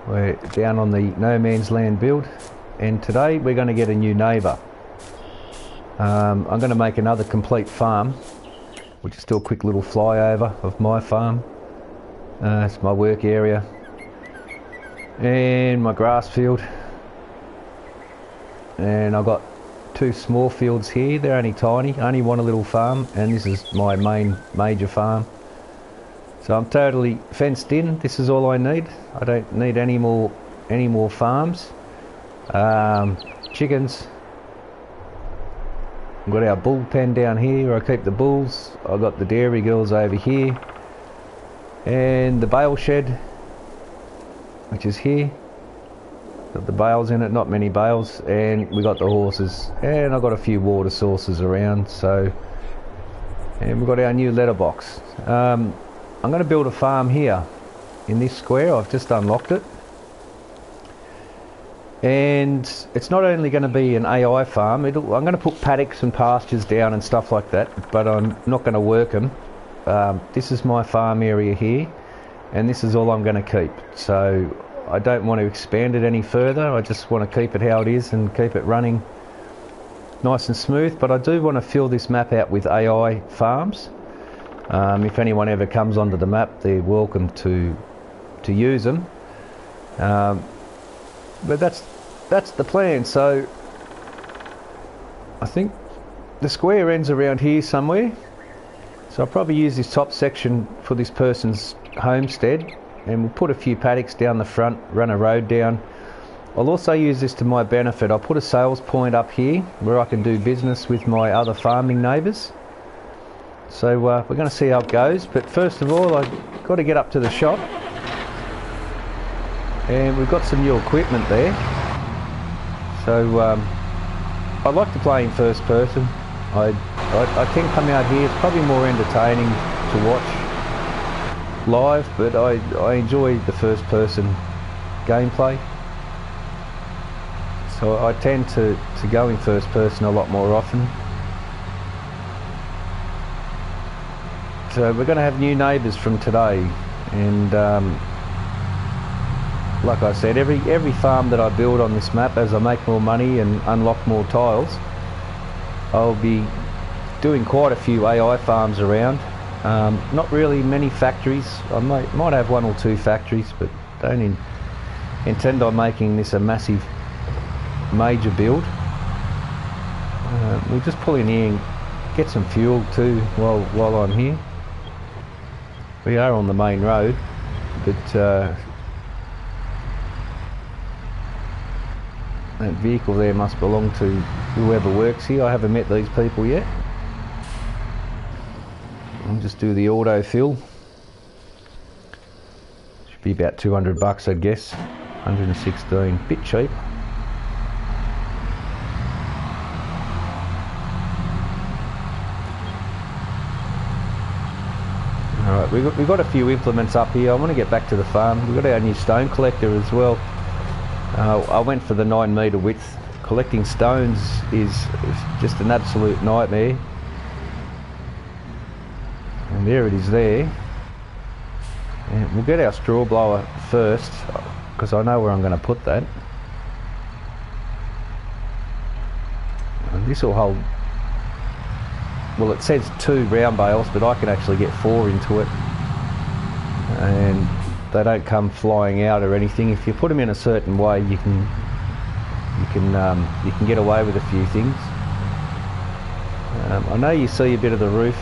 We're down on the no man's land build, and today we're going to get a new neighbour. I'm going to make another complete farm, which is still a quick little flyover of my farm. It's my work area and my grass field, and I've got two small fields here. They're only tiny, only one a little farm, and this is my main major farm. So I'm totally fenced in. This is all I need. I don't need any more farms. Chickens. We've got our bull pen down here where I keep the bulls. I've got the dairy girls over here, and the bale shed, which is here. Got the bales in it, not many bales, and we got the horses, and I've got a few water sources around. So, and we've got our new letterbox. I'm going to build a farm here in this square. I've just unlocked it, and it's not only going to be an AI farm. I'm going to put paddocks and pastures down and stuff like that, but I'm not going to work them. This is my farm area here, and this is all I'm going to keep. So I don't want to expand it any further. I just want to keep it how it is and keep it running nice and smooth. But I do want to fill this map out with AI farms. If anyone ever comes onto the map, they're welcome to use them. But that's the plan. So I think the square ends around here somewhere. So I'll probably use this top section for this person's homestead, and we'll put a few paddocks down the front, run a road down. I'll also use this to my benefit. I'll put a sales point up here where I can do business with my other farming neighbours. So we're going to see how it goes, but first of all I've got to get up to the shop, and we've got some new equipment there. So I like to play in first person. I tend to come out here. It's probably more entertaining to watch live, but I enjoy the first person gameplay. So I tend to go in first person a lot more often. So we're going to have new neighbours from today, and like I said, every farm that I build on this map, as I make more money and unlock more tiles, I'll be doing quite a few AI farms around. Not really many factories. I might have one or two factories, but don't intend on making this a massive major build. We'll just pull in here and get some fuel too while I'm here. We are on the main road, but that vehicle there must belong to whoever works here. I haven't met these people yet. I'll just do the auto fill. Should be about 200 bucks, I'd guess. 116, bit cheap. Alright, we've got a few implements up here. I want to get back to the farm. We've got our new stone collector as well. I went for the 9 metre width. Collecting stones is just an absolute nightmare. And there it is there. And we'll get our straw blower first, because I know where I'm going to put that. And this will hold, well, it says 2 round bales, but I can actually get 4 into it, and they don't come flying out or anything. If you put them in a certain way, you can get away with a few things. I know you see a bit of the roof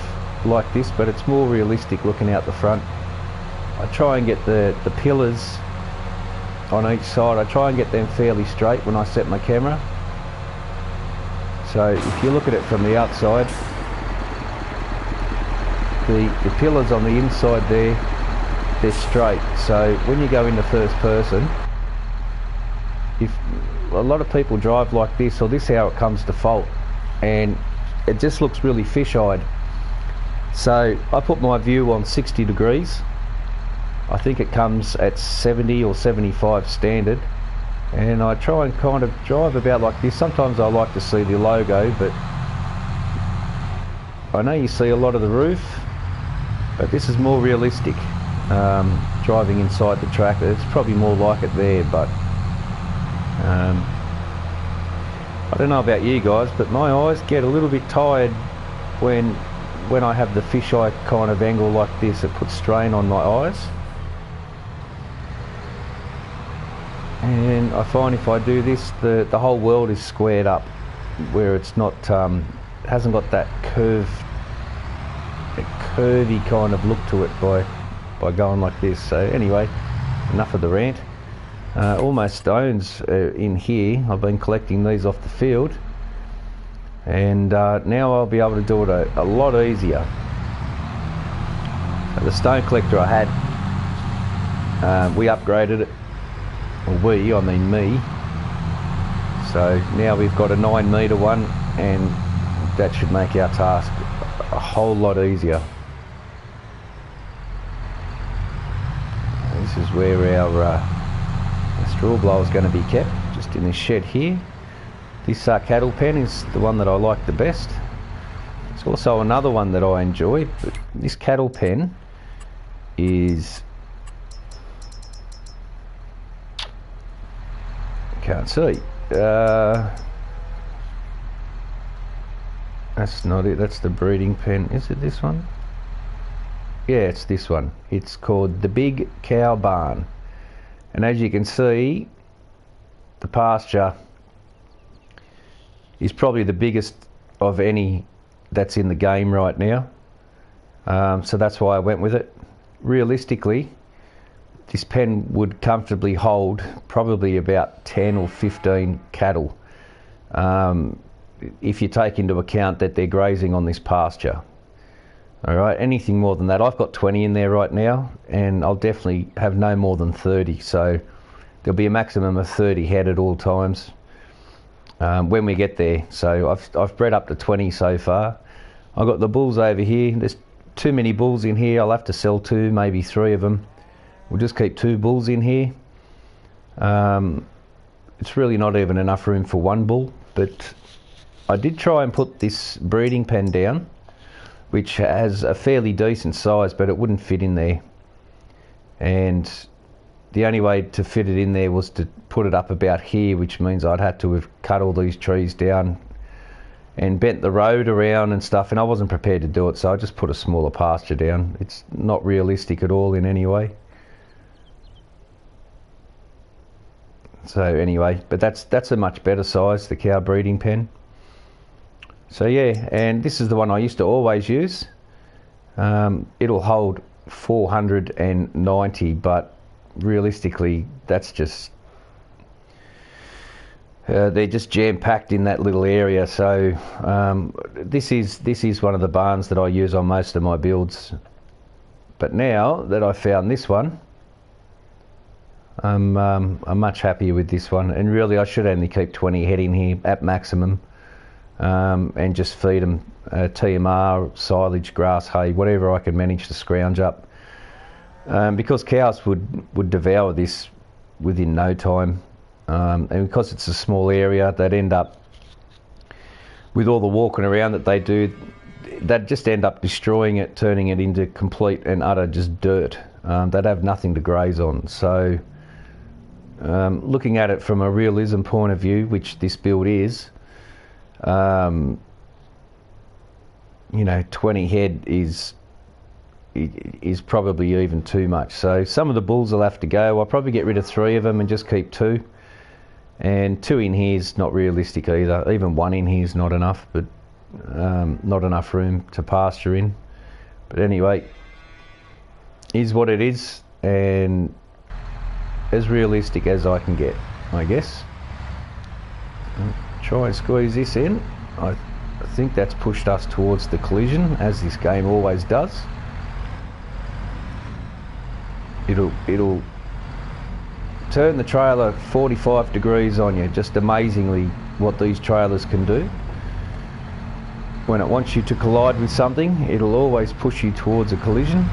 like this, but it's more realistic looking out the front. I try and get the pillars on each side. I try and get them fairly straight when I set my camera. So if you look at it from the outside, the pillars on the inside there, they're straight. So when you go into first person, if a lot of people drive like this, or this is how it comes default, and it just looks really fish-eyed. So I put my view on 60 degrees. I think it comes at 70 or 75 standard, and I try and kind of drive about like this. Sometimes I like to see the logo, but I know you see a lot of the roof, but this is more realistic. driving inside the tractor. It's probably more like it there, but I don't know about you guys, but my eyes get a little bit tired when I have the fisheye kind of angle like this. It puts strain on my eyes, and I find if I do this, the whole world is squared up, where it's not hasn't got that curvy kind of look to it by going like this. So anyway, enough of the rant. Almost stones in here. I've been collecting these off the field, and now I'll be able to do it a lot easier. So the stone collector I had, we upgraded it. Well, I mean me. So now we've got a 9 metre one, and that should make our task a whole lot easier. This is where our straw blower is going to be kept, just in this shed here. This cattle pen is the one that I like the best. It's also another one that I enjoy, but this cattle pen is, can't see, that's not it, that's the breeding pen. Is it this one? Yeah, it's this one. It's called the Big Cow Barn, and as you can see, the pasture is probably the biggest of any that's in the game right now, so that's why I went with it. Realistically, this pen would comfortably hold probably about 10 or 15 cattle, if you take into account that they're grazing on this pasture. Alright, anything more than that, I've got 20 in there right now, and I'll definitely have no more than 30, so there'll be a maximum of 30 head at all times when we get there. So I've bred up to 20 so far. I've got the bulls over here. There's too many bulls in here. I'll have to sell 2, maybe 3 of them. We'll just keep 2 bulls in here. It's really not even enough room for 1 bull, but I did try and put this breeding pen down, which has a fairly decent size, but it wouldn't fit in there. And the only way to fit it in there was to put it up about here, which means I'd have to have cut all these trees down and bent the road around and stuff, and I wasn't prepared to do it, so I just put a smaller pasture down. It's not realistic at all in any way. So anyway, but that's a much better size, the cow breeding pen. So yeah, and this is the one I used to always use. It'll hold 490, but realistically that's just they're just jam-packed in that little area. So this is one of the barns that I use on most of my builds. But now that I found this one, I'm much happier with this one, and really I should only keep 20 head in here at maximum, and just feed them TMR, silage, grass, hay, whatever I can manage to scrounge up, because cows would devour this within no time, and because it's a small area, they'd end up, with all the walking around that they do, they'd just end up destroying it, turning it into complete and utter just dirt. They'd have nothing to graze on. So looking at it from a realism point of view, which this build is, you know, 20 head is probably even too much. So some of the bulls will have to go. I'll probably get rid of 3 of them and just keep 2. And 2 in here is not realistic either. Even 1 in here is not enough, but not enough room to pasture in. But anyway, is what it is, and as realistic as I can get, I guess. Try and squeeze this in. I think that's pushed us towards the collision, as this game always does. It'll turn the trailer 45 degrees on you. Just amazingly what these trailers can do. When it wants you to collide with something, it'll always push you towards a collision,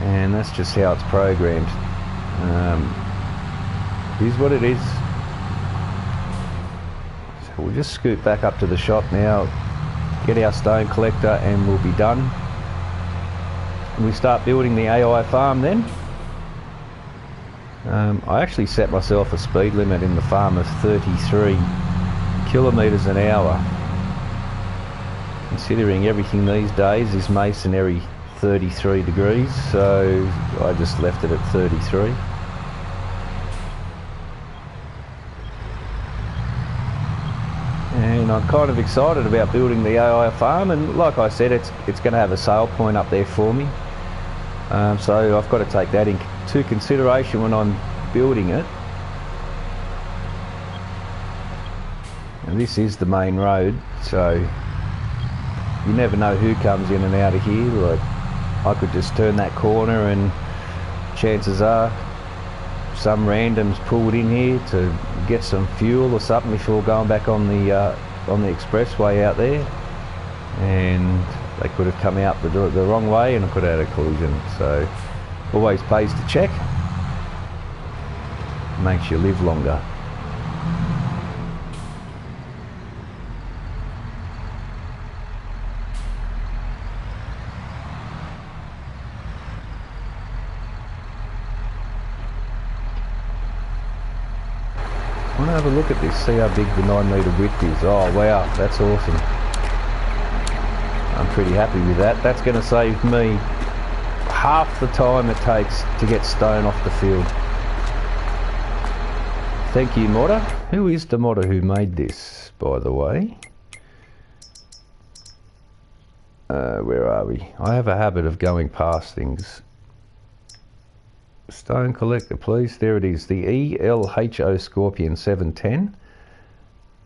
and that's just how it's programmed. Here's what it is. So we'll just scoot back up to the shop now, get our stone collector, and we'll be done. we start building the AI farm then. I actually set myself a speed limit in the farm of 33 kilometres an hour. Considering everything these days is masonry 33 degrees, so I just left it at 33. And I'm kind of excited about building the AI farm, and like I said, it's going to have a sale point up there for me. So I've got to take that into consideration when I'm building it. And this is the main road, so you never know who comes in and out of here. Like, I could just turn that corner and chances are some randoms pulled in here to get some fuel or something before going back on the expressway out there, and they could have come out the wrong way and I could have had a collision. So always pays to check. Makes you live longer. I want to have a look at this, see how big the 9 metre width is. Oh wow, that's awesome. I'm pretty happy with that. That's going to save me half the time it takes to get stone off the field. Thank you, modder. Who is the modder who made this, by the way? Where are we? I have a habit of going past things. Stone collector, please. There it is. The ELHO Scorpion 710.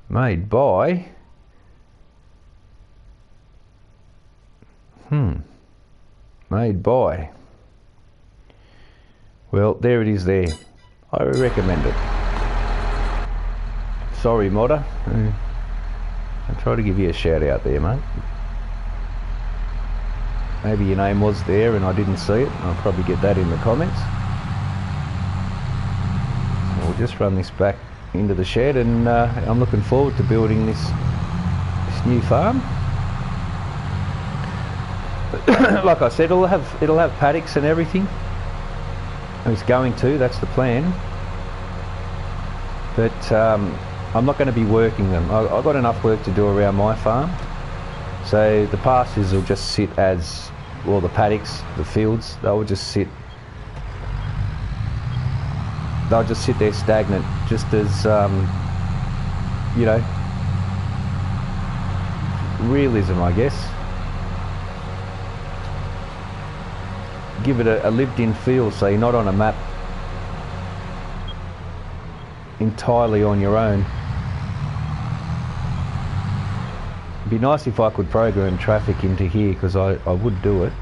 Made by... Made by... Well, there it is there. I recommend it. Sorry, modder. I try to give you a shout out there, mate. Maybe your name was there and I didn't see it. I'll probably get that in the comments. So we'll just run this back into the shed, and I'm looking forward to building this new farm. Like I said, it'll have paddocks and everything. It's going to. That's the plan. But I'm not going to be working them. I've got enough work to do around my farm. So the pastures will just sit as, well, the paddocks, the fields, they'll just sit there stagnant, just as, you know, realism, I guess. Give it a lived-in feel, so you're not on a map entirely on your own. It'd be nice if I could program traffic into here, because I would do it,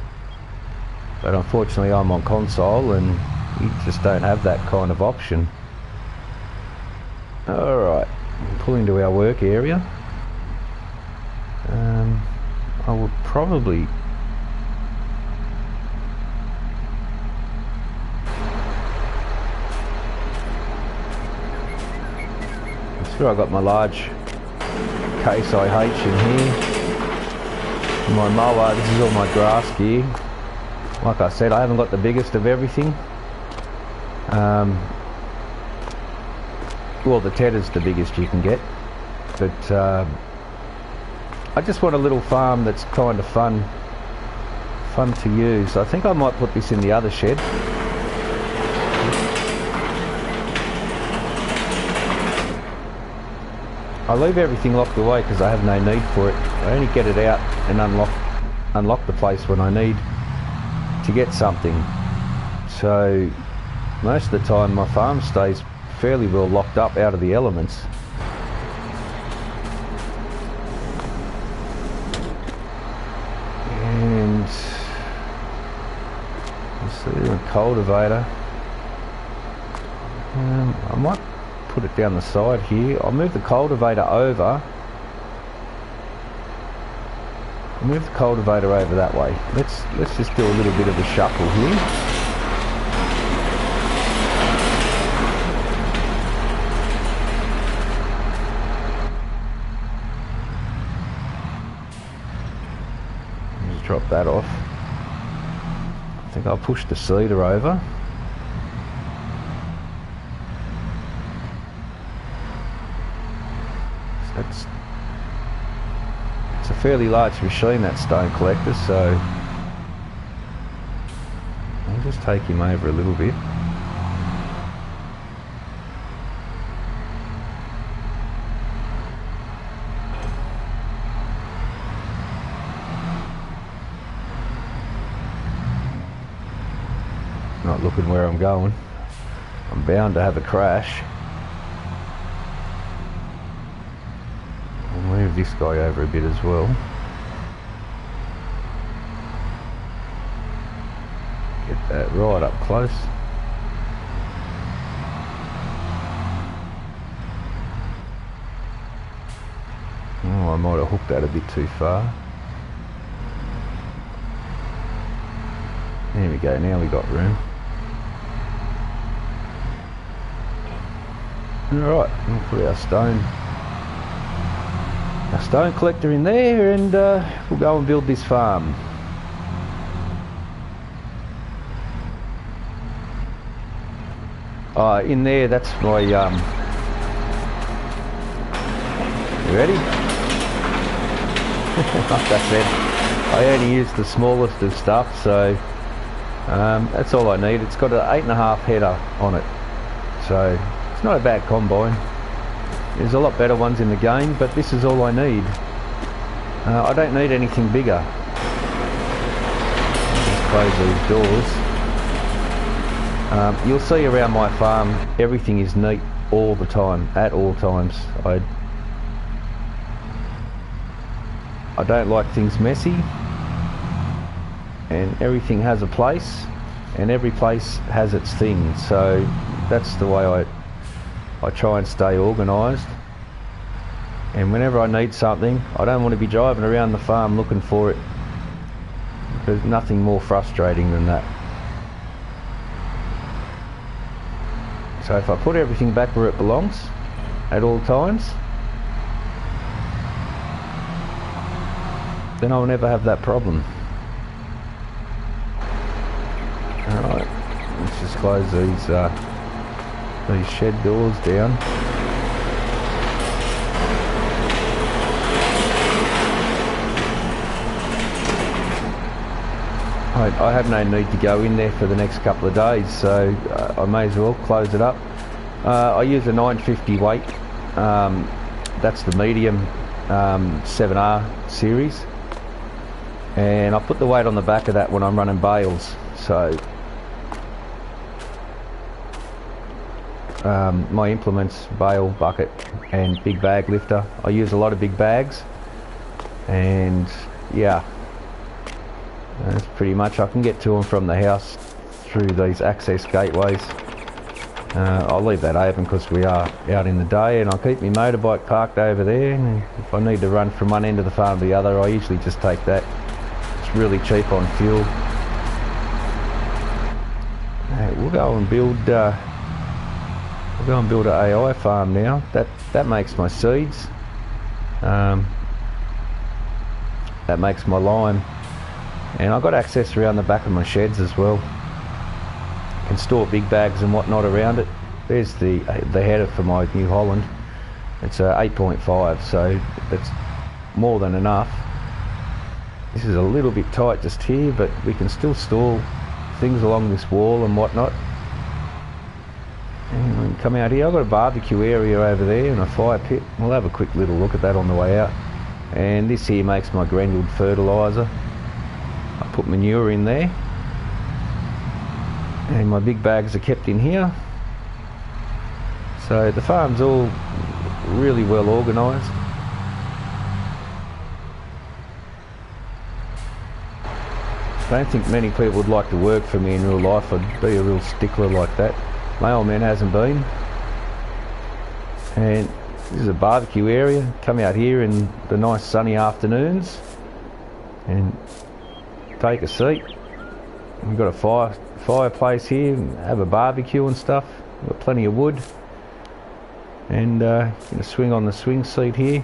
but unfortunately I'm on console and you just don't have that kind of option. Alright, pull into our work area. I would probably... I'm sure I got my large Case IH in here. My mower, this is all my grass gear. Like I said, I haven't got the biggest of everything. Well, the Tedder's the biggest you can get, but I just want a little farm that's kind of fun to use. I think I might put this in the other shed. I leave everything locked away because I have no need for it. I only get it out and unlock the place when I need to get something. So most of the time my farm stays fairly well locked up out of the elements. And let's see, a cultivator. I might put it down the side here. I'll move the cultivator over. I'll move the cultivator over that way. Let's just do a little bit of a shuffle here. Just drop that off. I think I'll push the cedar over. It's a fairly large machine, that stone collector, so I'll just take him over a little bit. Not looking where I'm going. I'm bound to have a crash. I'll move this guy over a bit as well. Get that right up close. Oh, I might have hooked that a bit too far. There we go, now we got room. Alright, we'll put our stone collector in there, and we'll go and build this farm. In there, that's my you ready? Like I said, I only use the smallest of stuff, so that's all I need. It's got an 8.5 header on it, so it's not a bad combine. There's a lot better ones in the game, but this is all I need. I don't need anything bigger. Just close these doors. You'll see around my farm, everything is neat all the time, at all times. I don't like things messy, and everything has a place, and every place has its thing. So that's the way I try and stay organised. And whenever I need something, I don't want to be driving around the farm looking for it. There's nothing more frustrating than that. So if I put everything back where it belongs at all times, then I'll never have that problem. Alright, let's just close these shed doors down. I have no need to go in there for the next couple of days, so I may as well close it up. I use a 950 weight. That's the medium 7R series, and I put the weight on the back of that when I'm running bales. So my implements, bale, bucket and big bag lifter. I use a lot of big bags, and yeah, that's pretty much, I can get to them from the house through these access gateways. I'll leave that open because we are out in the day, and I'll keep my motorbike parked over there, and if I need to run from one end of the farm to the other, I usually just take that. It's really cheap on fuel. We'll go and build an AI farm now. That makes my seeds. That makes my lime. And I've got access around the back of my sheds as well. Can store big bags and whatnot around it. There's the header for my New Holland. It's a 8.5, so it's more than enough. This is a little bit tight just here, but we can still store things along this wall and whatnot. And we can come out here. I've got a barbecue area over there and a fire pit. We'll have a quick little look at that on the way out. And this here makes my granuled fertiliser. I put manure in there, and my big bags are kept in here. So the farm's all really well organised. I don't think many people would like to work for me in real life. I'd be a real stickler like that. My old man hasn't been. And this is a barbecue area. Come out here in the nice sunny afternoons and take a seat. We've got a fireplace here, and have a barbecue and stuff. We've got plenty of wood, and going to swing on the swing seat here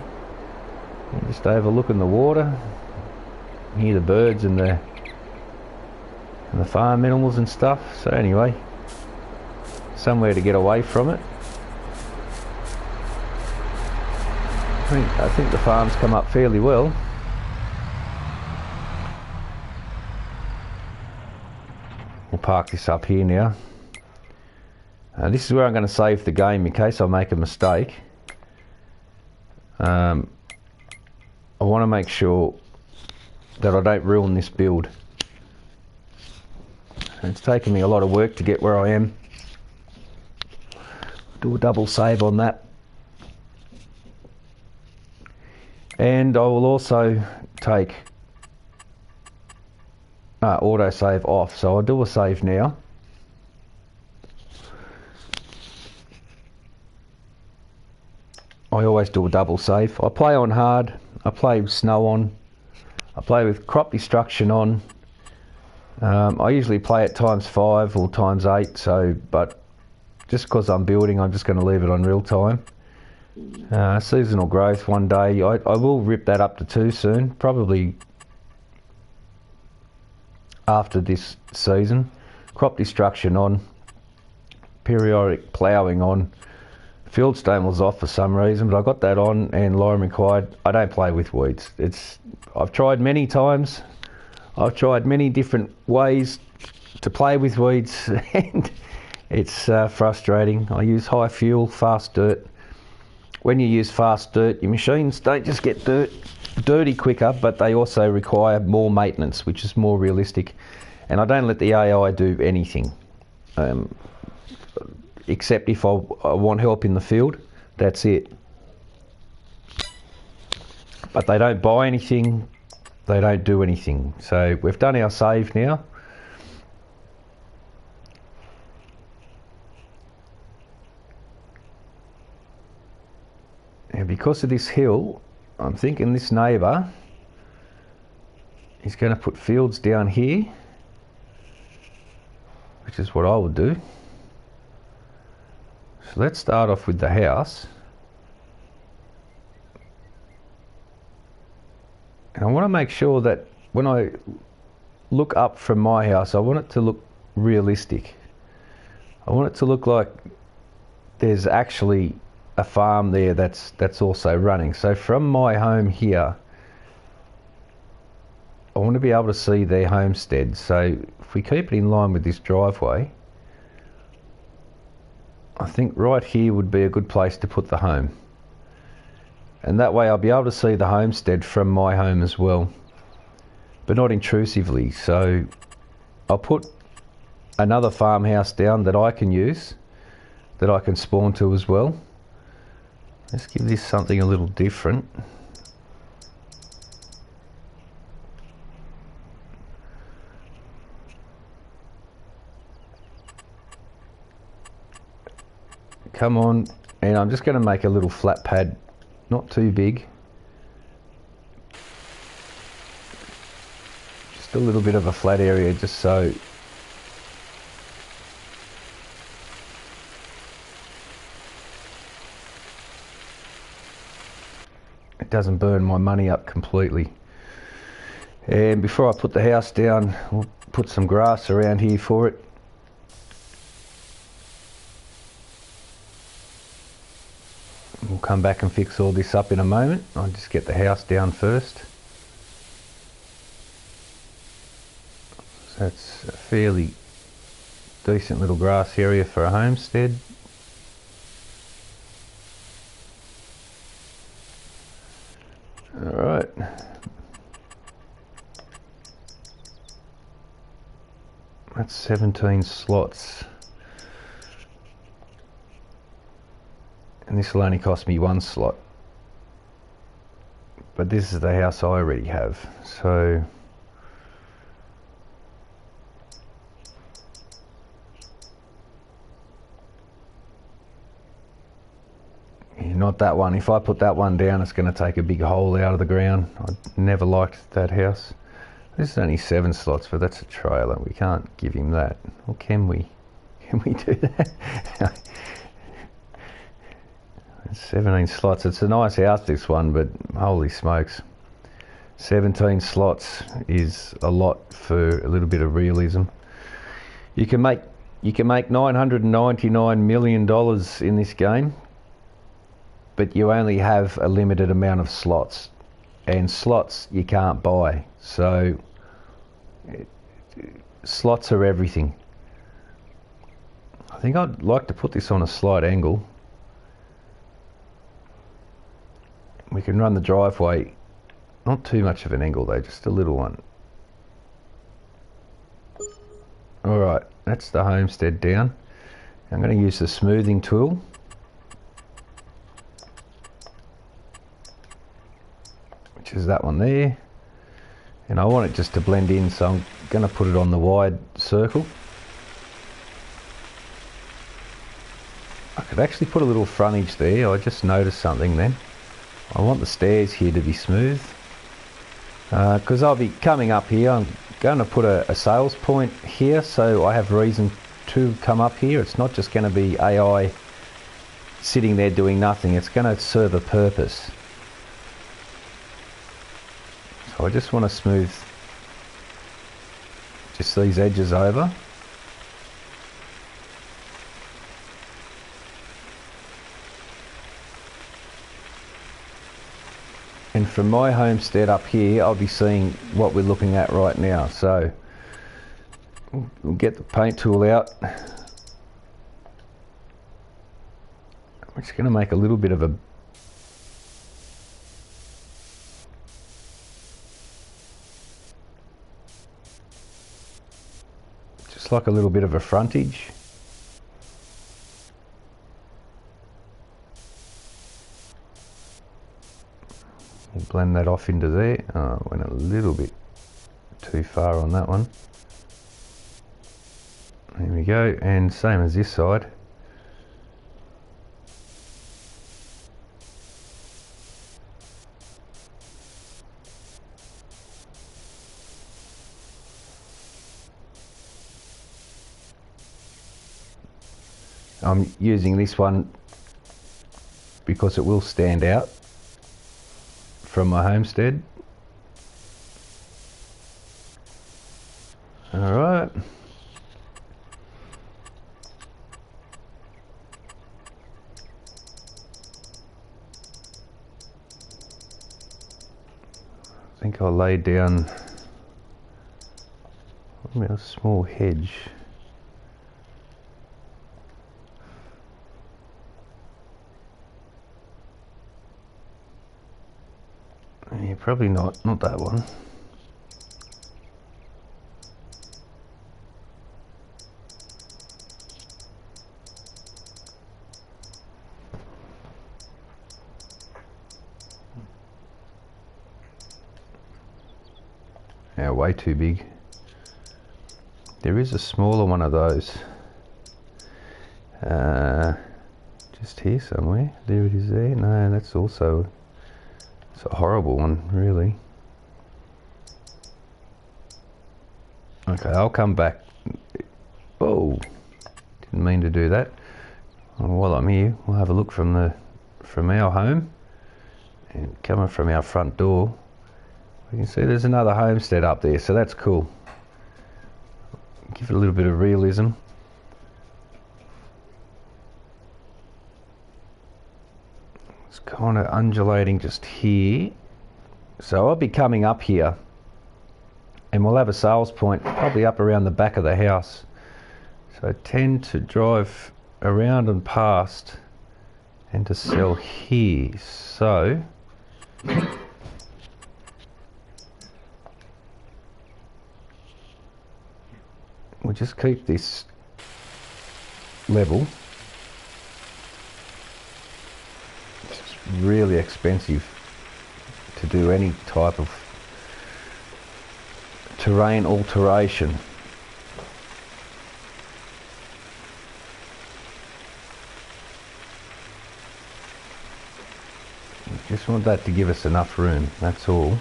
and just overlooking the water. Hear the birds and the and the farm animals and stuff. So anyway, somewhere to get away from it. I think the farm's come up fairly well. We'll park this up here now. This is where I'm going to save the game in case I make a mistake. I want to make sure that I don't ruin this build. It's taken me a lot of work to get where I am. Do a double save on that. And I will also take auto save off, so I'll do a save now. I always do a double save. I play on hard, I play with snow on, I play with crop destruction on. I usually play at ×5 or ×8, so but just because I'm building, I'm just going to leave it on real time. Seasonal growth one day, I will rip that up to 2 soon, probably after this season. Crop destruction on, periodic ploughing on. Field stamels off for some reason, but I got that on, and lime required. I don't play with weeds. I've tried many times. I've tried many different ways to play with weeds, and it's frustrating. I use high fuel, fast dirt. When you use fast dirt, your machines don't just get dirty quicker, but they also require more maintenance, which is more realistic. And I don't let the AI do anything, except if I want help in the field. That's it. But they don't buy anything, they don't do anything. So we've done our save now. And because of this hill, I'm thinking this neighbour is going to put fields down here, which is what I would do. So let's start off with the house. And I want to make sure that when I look up from my house, I want it to look realistic. I want it to look like there's actually a farm there that's also running. So from my home here, I want to be able to see their homestead. So if we keep it in line with this driveway, I think right here would be a good place to put the home. And that way I'll be able to see the homestead from my home as well, but not intrusively. So I'll put another farmhouse down that I can use, that I can spawn to as well. Let's give this something a little different. Come on, and I'm just going to make a little flat pad, not too big. Just a little bit of a flat area, just so it doesn't burn my money up completely. And before I put the house down, we'll put some grass around here for it. We'll come back and fix all this up in a moment. I'll just get the house down first. So that's a fairly decent little grass area for a homestead. Alright. That's 17 slots. And this will only cost me 1 slot. But this is the house I already have. So yeah, not that one. If I put that one down, it's going to take a big hole out of the ground. I never liked that house. This is only 7 slots, but that's a trailer. We can't give him that. Or can we? Can we do that? 17 slots. It's a nice house, this one, but holy smokes. 17 slots is a lot for a little bit of realism. You can make $999 million in this game, but you only have a limited amount of slots, and slots you can't buy. So slots are everything. I think I'd like to put this on a slight angle. We can run the driveway, not too much of an angle though, just a little one. Alright, that's the homestead down. I'm going to use the smoothing tool. Which is that one there. And I want it just to blend in, so I'm going to put it on the wide circle. I could actually put a little frontage there. I just noticed something then. I want the stairs here to be smooth. Because I'll be coming up here. I'm going to put a sales point here, so I have reason to come up here. It's not just going to be AI sitting there doing nothing. It's going to serve a purpose. So I just want to smooth just these edges over. And from my homestead up here, I'll be seeing what we're looking at right now. So we'll get the paint tool out. We're just going to make a little bit of a like a little bit of a frontage. We'll blend that off into there. Oh, went a little bit too far on that one. There we go, and same as this side. I'm using this one because it will stand out from my homestead. Alright. I think I'll lay down a small hedge. Yeah, probably not that one. Yeah, way too big. There is a smaller one of those. Just here somewhere. There it is there. No, that's also... it's a horrible one, really. Okay, I'll come back. Oh, didn't mean to do that. Well, while I'm here, we'll have a look from our home, and coming from our front door, we can see there's another homestead up there, so that's cool. Give it a little bit of realism. It's kind of undulating just here. So I'll be coming up here, and we'll have a sales point probably up around the back of the house. So I tend to drive around and past and to sell here. So we'll just keep this level. It's really expensive to do any type of terrain alteration. Just want that to give us enough room, that's all.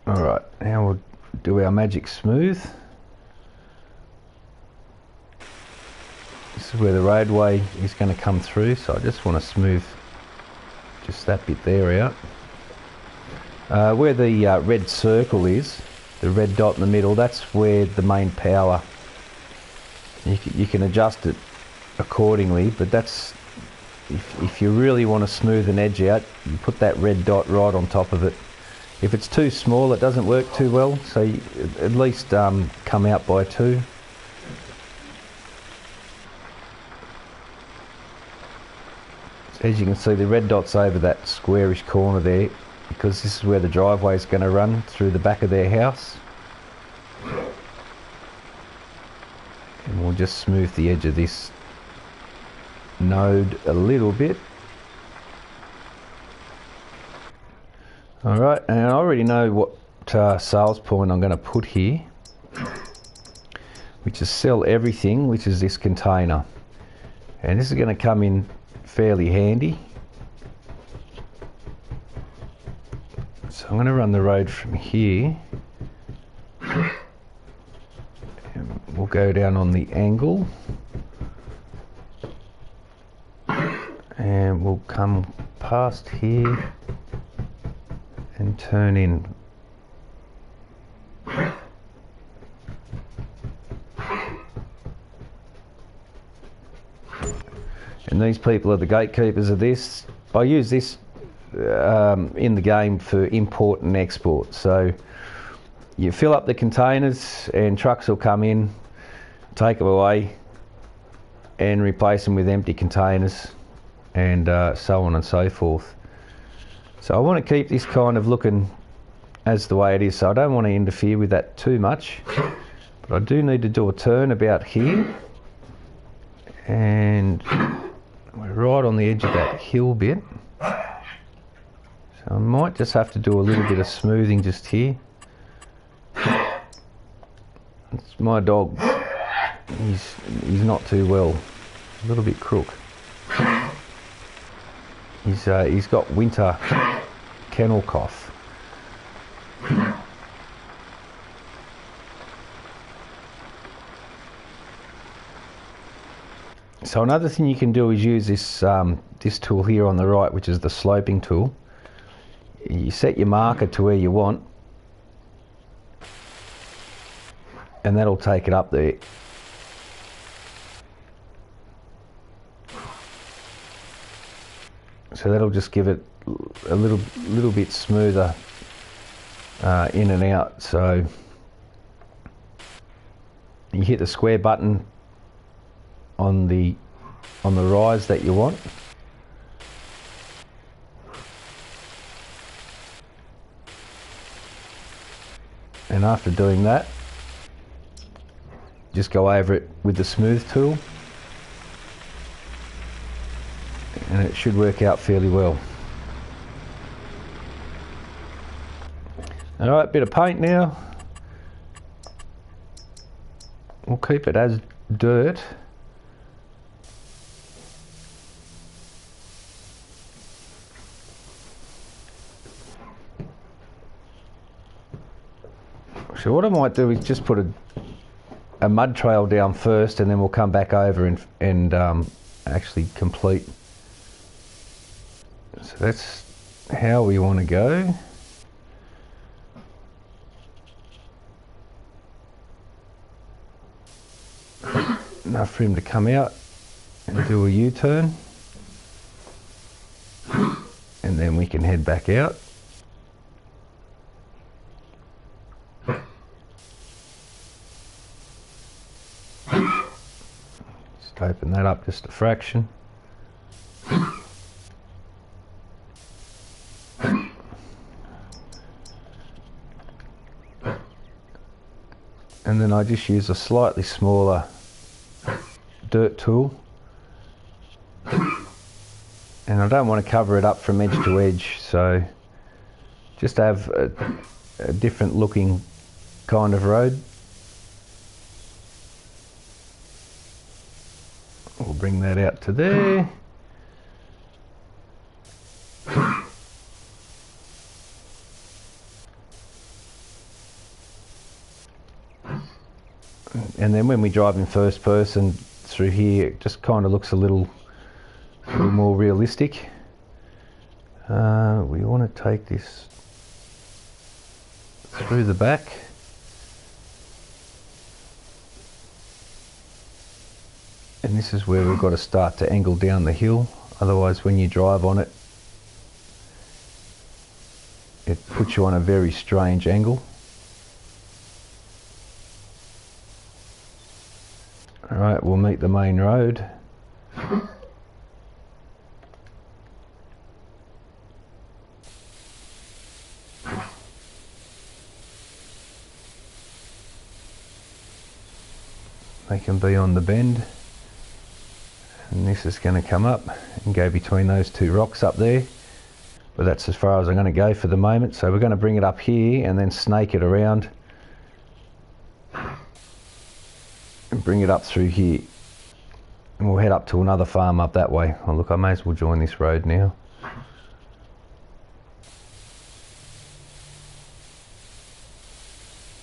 Alright, now we'll do our magic smooth. This is where the roadway is going to come through, so I just want to smooth just that bit there out. Where the red circle is, the red dot in the middle, that's where the main power. You can adjust it accordingly, but that's if you really want to smooth an edge out, you put that red dot right on top of it. If it's too small, it doesn't work too well, so you at least come out by 2. As you can see, the red dot's over that squarish corner there, because this is where the driveway is going to run through the back of their house. And we'll just smooth the edge of this node a little bit. Alright, and I already know what sales point I'm going to put here, which is sell everything, which is this container. And this is going to come in fairly handy. So I'm going to run the road from here. And we'll go down on the angle. And we'll come past here and turn in. And these people are the gatekeepers of this. I use this in the game for import and export. So you fill up the containers and trucks will come in, take them away and replace them with empty containers, and so on and so forth. So I want to keep this kind of looking as the way it is, so I don't want to interfere with that too much, but I do need to do a turn about here, and we're right on the edge of that hill bit, so I might just have to do a little bit of smoothing just here. It's my dog. He's not too well, a little bit crook. He's got winter kennel cough. So another thing you can do is use this this tool here on the right, which is the sloping tool. You set your marker to where you want, and that'll take it up there. So that'll just give it a little bit smoother in and out. So you hit the square button on the rise that you want, and after doing that, just go over it with the smooth tool, and it should work out fairly well. Alright, bit of paint now. We'll keep it as dirt. So what I might do is just put a mud trail down first, and then we'll come back over and actually complete. So that's how we want to go. Enough for him to come out and do a U-turn, and then we can head back out. Just open that up just a fraction. And then I just use a slightly smaller dirt tool, and I don't want to cover it up from edge to edge, so just have a different looking kind of road. We'll bring that out to there. And then when we drive in first person through here, it just kind of looks a little more realistic. We want to take this through the back. And this is where we've got to start to angle down the hill, otherwise when you drive on it, it puts you on a very strange angle. Alright, we'll meet the main road. They can be on the bend. And this is going to come up and go between those two rocks up there. But that's as far as I'm going to go for the moment. So we're going to bring it up here and then snake it around. And bring it up through here. And we'll head up to another farm up that way. Oh look, I may as well join this road now.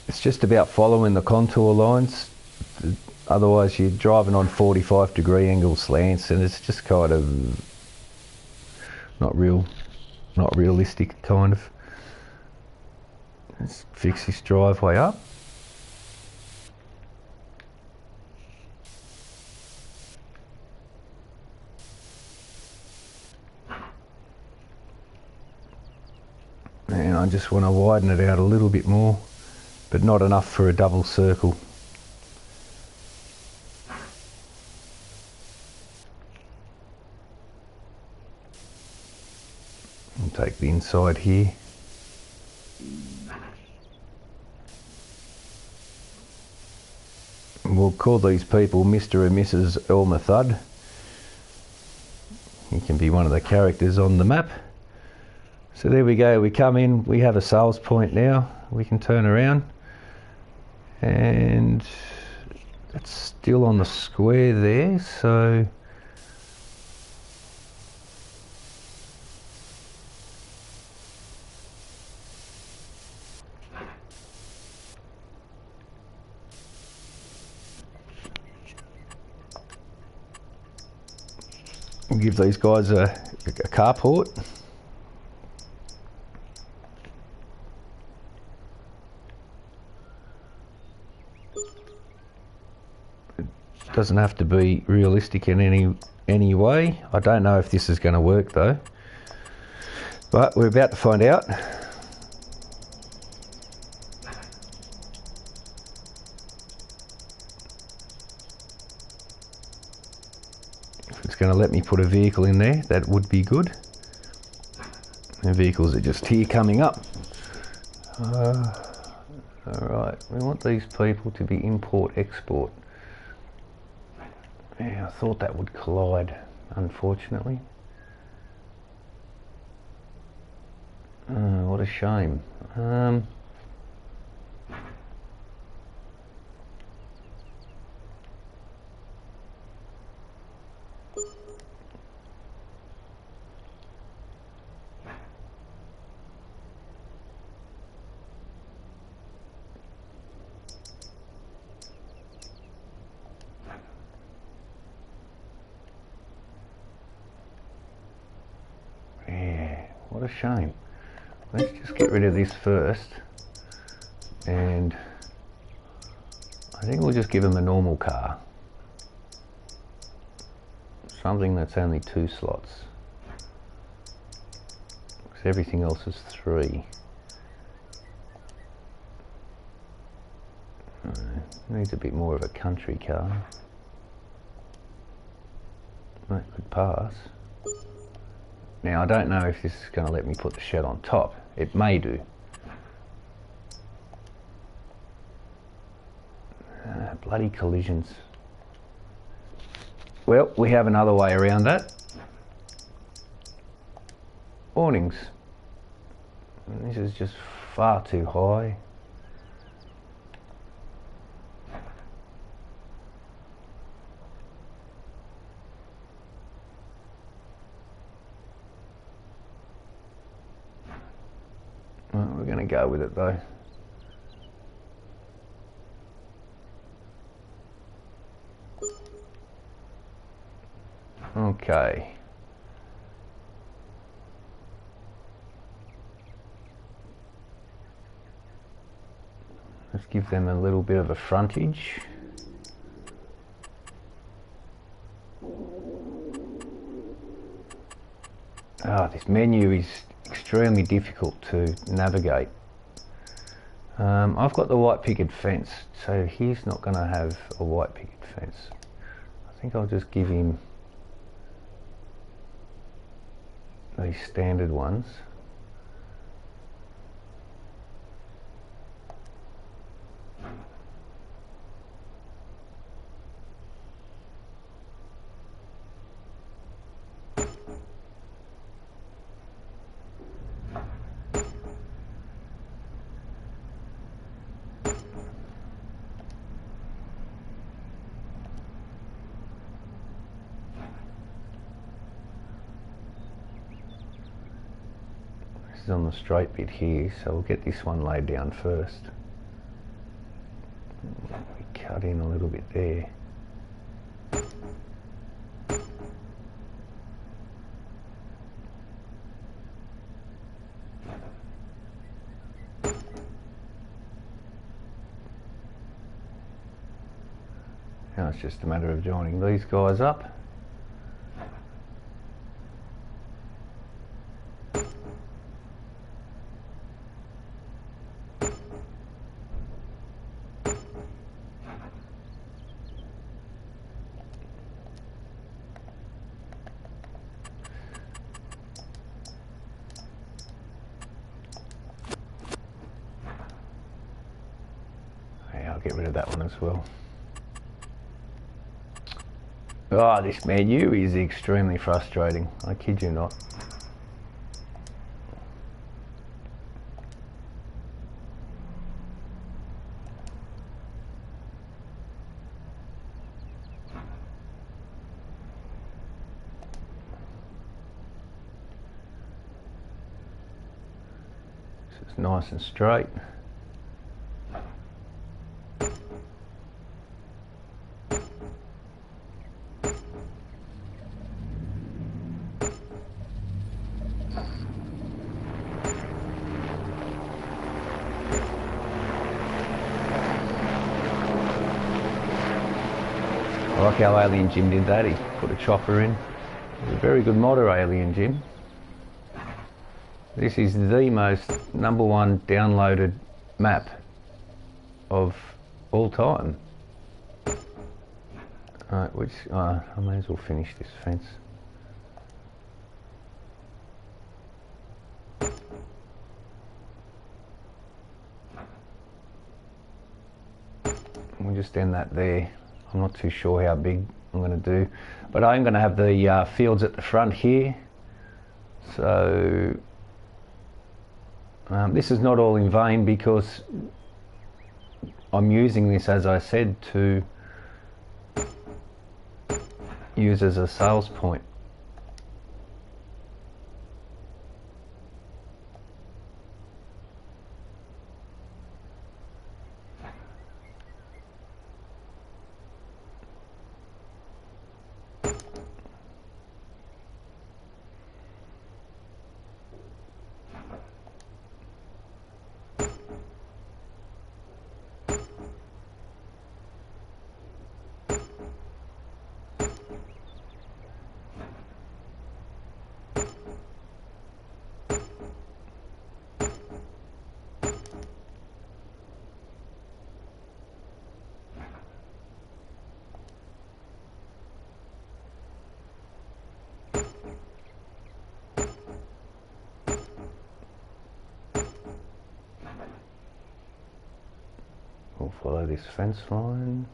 It's just about following the contour lines. Otherwise you're driving on 45-degree angle slants and it's just kind of not realistic kind of. Let's fix this driveway up. And I just want to widen it out a little bit more, but not enough for a double circle. Take the inside here. We'll call these people Mr. and Mrs. Elmathud. He can be one of the characters on the map. So there we go, we come in, we have a sales point now. We can turn around and it's still on the square there, so we'll give these guys a carport. It doesn't have to be realistic in any way. I don't know if this is going to work though, but we're about to find out. Going to let me put a vehicle in there, that would be good. The vehicles are just here coming up. Alright, we want these people to be import-export. Yeah, I thought that would collide, unfortunately. What a shame. What a shame. Let's just get rid of this first, and I think we'll just give him a normal car. Something that's only 2 slots. Because everything else is 3. Needs a bit more of a country car. That could pass. Now I don't know if this is going to let me put the shed on top. It may do. Bloody collisions. Well, we have another way around that. Awnings. This is just far too high. Well, we're going to go with it though. Okay. Let's give them a little bit of a frontage. This menu is extremely difficult to navigate. I've got the white picket fence, so he's not going to have a white picket fence. I think I'll just give him these standard ones. On the straight bit here, so we'll get this one laid down first. We cut in a little bit there. Now it's just a matter of joining these guys up. Get rid of that one as well. This menu is extremely frustrating, I kid you not. This is nice and straight. I like how Alien Jim did that. He put a chopper in. It's a very good modder, Alien Jim. This is the most #1 downloaded map of all time. Alright, I may as well finish this fence. We'll just end that there. I'm not too sure how big I'm going to do, but I'm going to have the fields at the front here. So this is not all in vain, because I'm using this, as I said, to use as a sales point. We'll follow this fence line.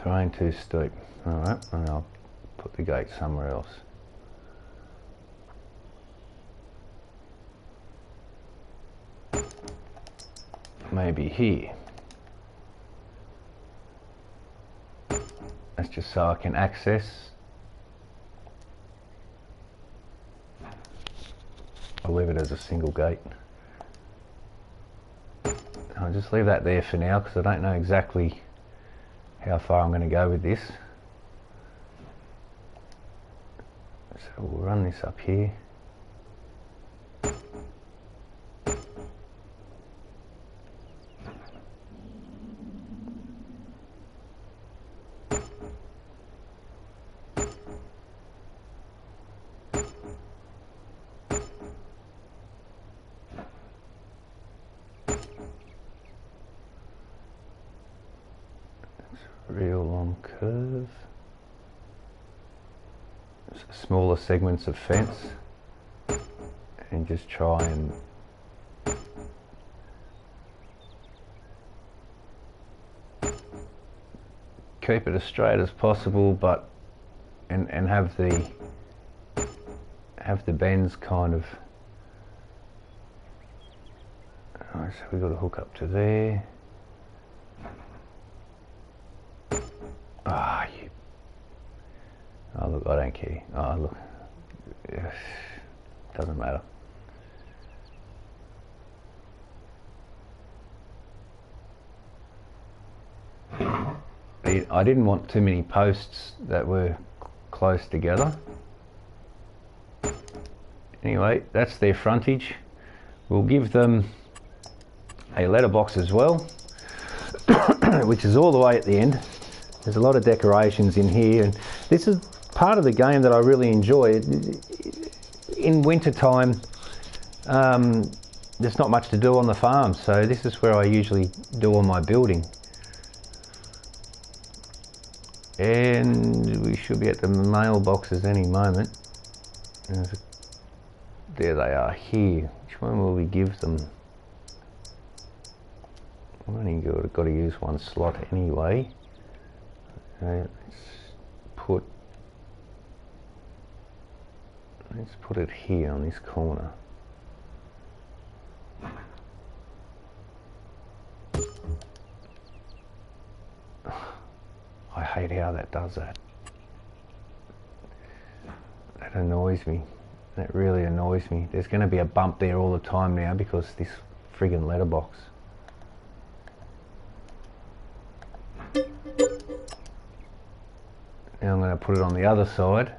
Terrain too steep. Alright, and I'll put the gate somewhere else. Maybe here. That's just so I can access. I'll leave it as a single gate. I'll just leave that there for now because I don't know exactly how far I'm going to go with this. So we'll run this up here. Real long curve. Smaller segments of fence, and just try and keep it as straight as possible, but and have the bends kind of. Alright, so we've got to hook up to there. Ah, you. Oh look, I don't care. Oh look, yes. Doesn't matter. I didn't want too many posts that were close together. Anyway, that's their frontage. We'll give them a letterbox as well, which is all the way at the end. There's a lot of decorations in here, and this is part of the game that I really enjoy. In winter time, there's not much to do on the farm, so this is where I usually do all my building. And we should be at the mailboxes any moment. There they are here. Which one will we give them? I've only got to use one slot anyway. Okay, let's put it here on this corner. I hate how that does that. That annoys me. That really annoys me. There's going to be a bump there all the time now because this friggin' letterbox. Now I'm going to put it on the other side.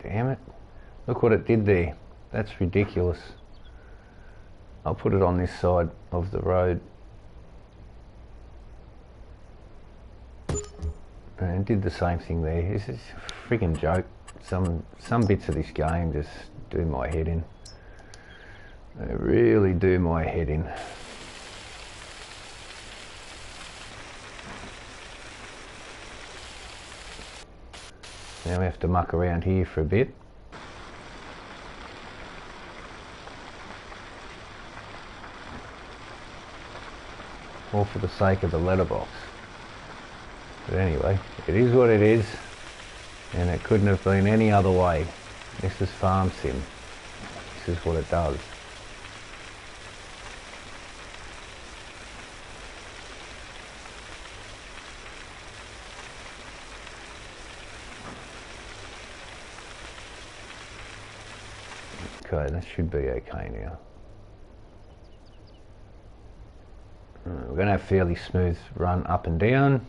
Damn it. Look what it did there. That's ridiculous. I'll put it on this side of the road. And it did the same thing there. This is a friggin' joke. Some bits of this game just do my head in. They really do my head in. Now we have to muck around here for a bit. All for the sake of the letterbox. But anyway, it is what it is, and it couldn't have been any other way. This is Farm Sim. This is what it does. Okay, that should be okay now. We're going to have a fairly smooth run up and down.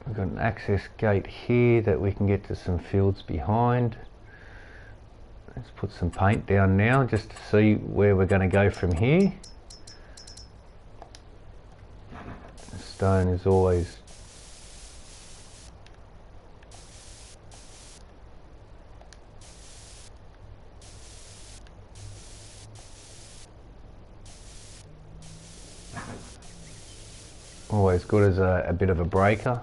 We've got an access gate here that we can get to some fields behind. Let's put some paint down now just to see where we're going to go from here. The stone is always good as a bit of a breaker.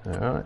Alright.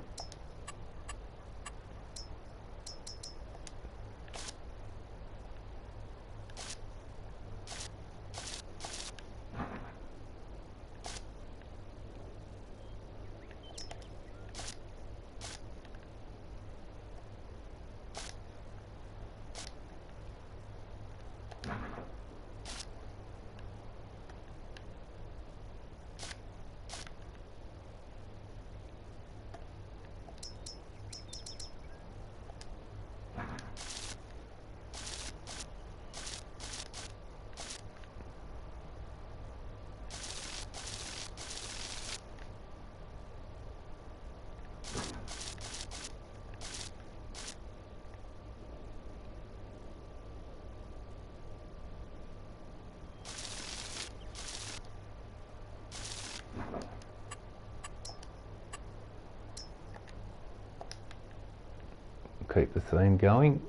Keep the theme going.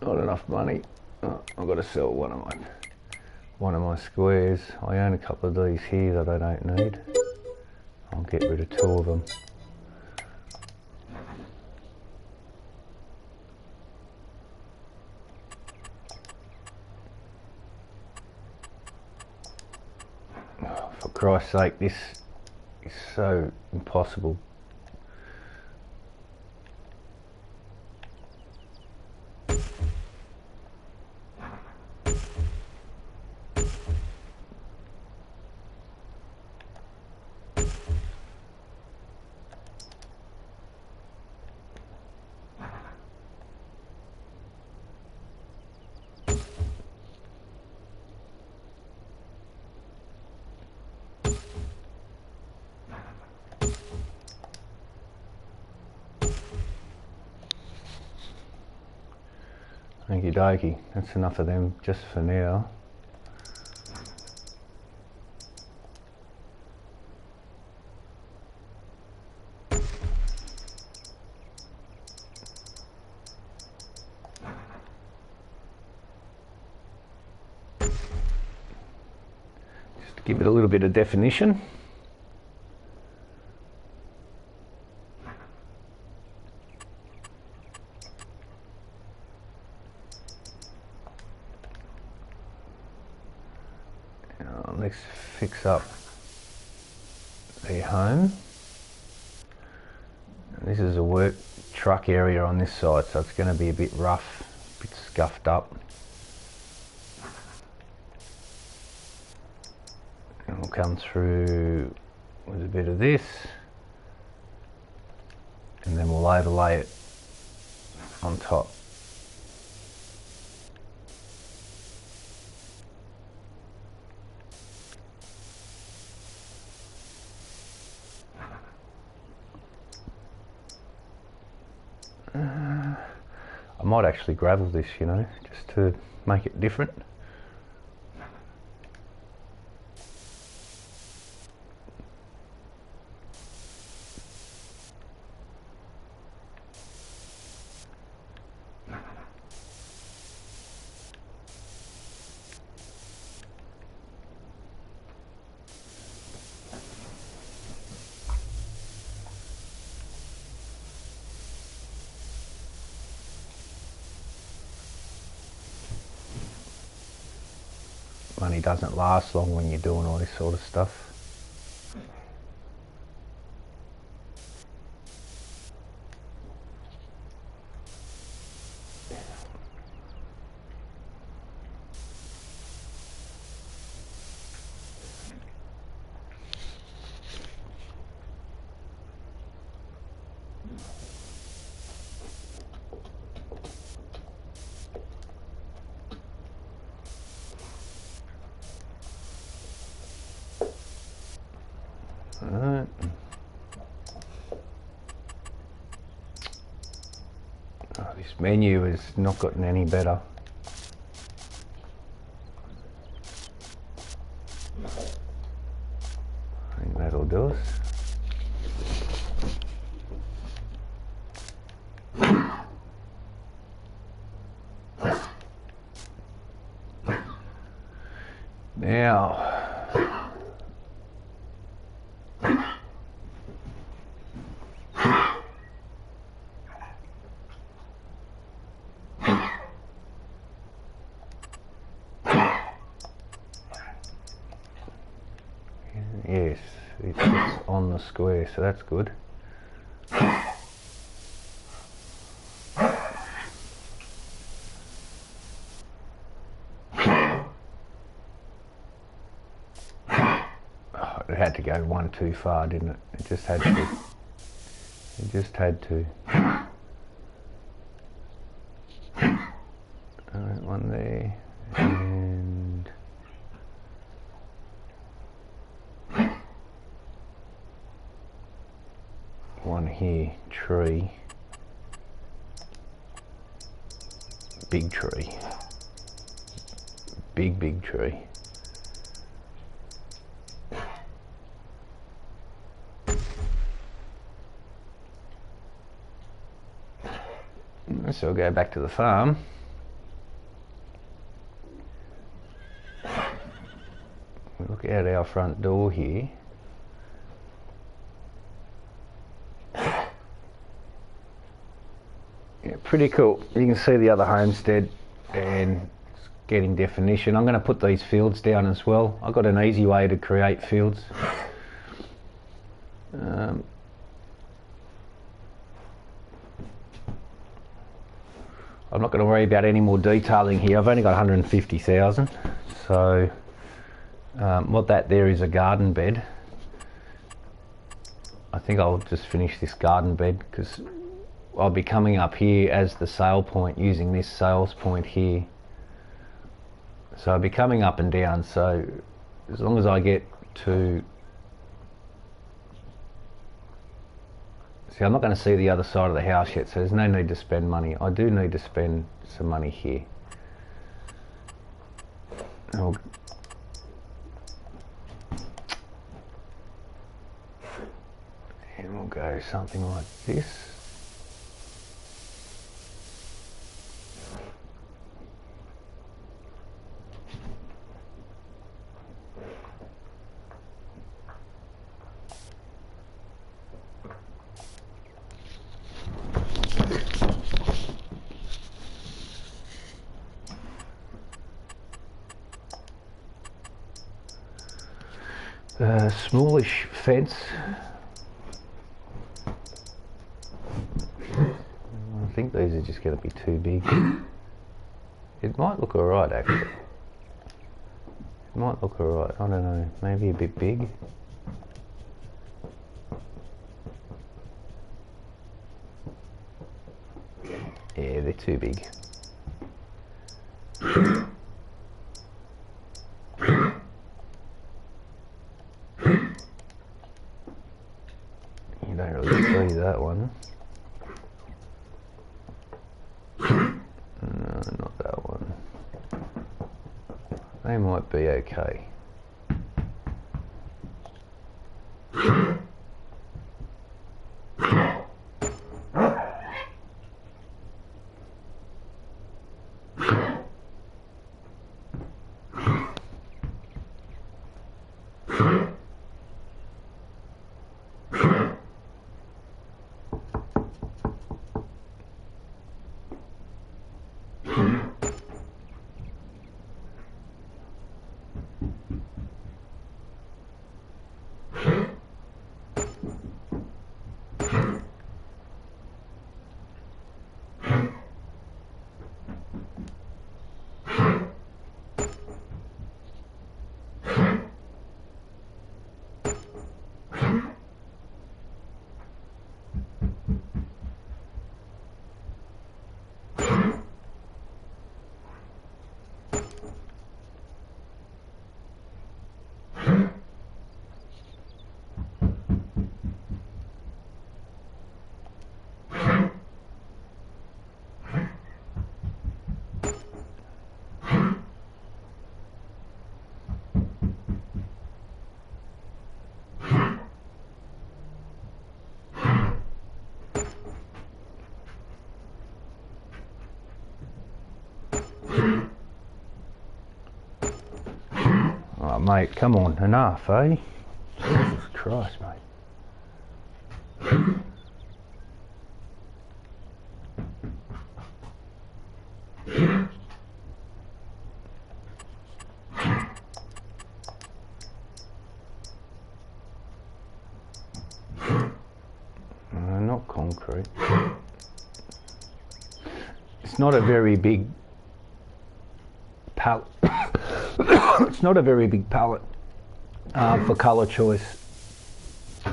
Not enough money. Oh, I've got to sell one of my squares. I own a couple of these here that I don't need. I'll get rid of 2 of them. For Christ's sake, this is so impossible. Okie dokie, that's enough of them just for now. Just to give it a little bit of definition. Let's fix up the home. This is a work truck area on this side, so it's going to be a bit rough, a bit scuffed up. And we'll come through with a bit of this, and then we'll overlay it on top. I might actually gravel this, you know, just to make it different. Money doesn't last long when you're doing all this sort of stuff. Alright. Oh, this menu has not gotten any better. I think that'll do us. Now, yes, it's on the square, so that's good. Oh, it had to go one too far, didn't it? It just had to. It just had to. Alright, one there, and one here, tree, big tree, big tree. So I'll go back to the farm. Look out our front door here. Yeah, pretty cool. You can see the other homestead and it's getting definition. I'm going to put these fields down as well. I've got an easy way to create fields. I'm not going to worry about any more detailing here. I've only got 150,000. So what that there is a garden bed. I think I'll just finish this garden bed because I'll be coming up here as the sale point using this sales point here. So I'll be coming up and down, so as long as I get to... See, I'm not going to see the other side of the house yet, so there's no need to spend money. I do need to spend some money here. And we'll go something like this. Smallish fence. I think these are just going to be too big. It might look alright actually. It might look alright, I don't know, maybe a bit big. Yeah, they're too big. You don't really see that one. No, not that one. They might be okay. mate, come on, enough, eh? Jesus Christ, mate. Not concrete. It's not a very big palette. It's not a very big palette for colour choice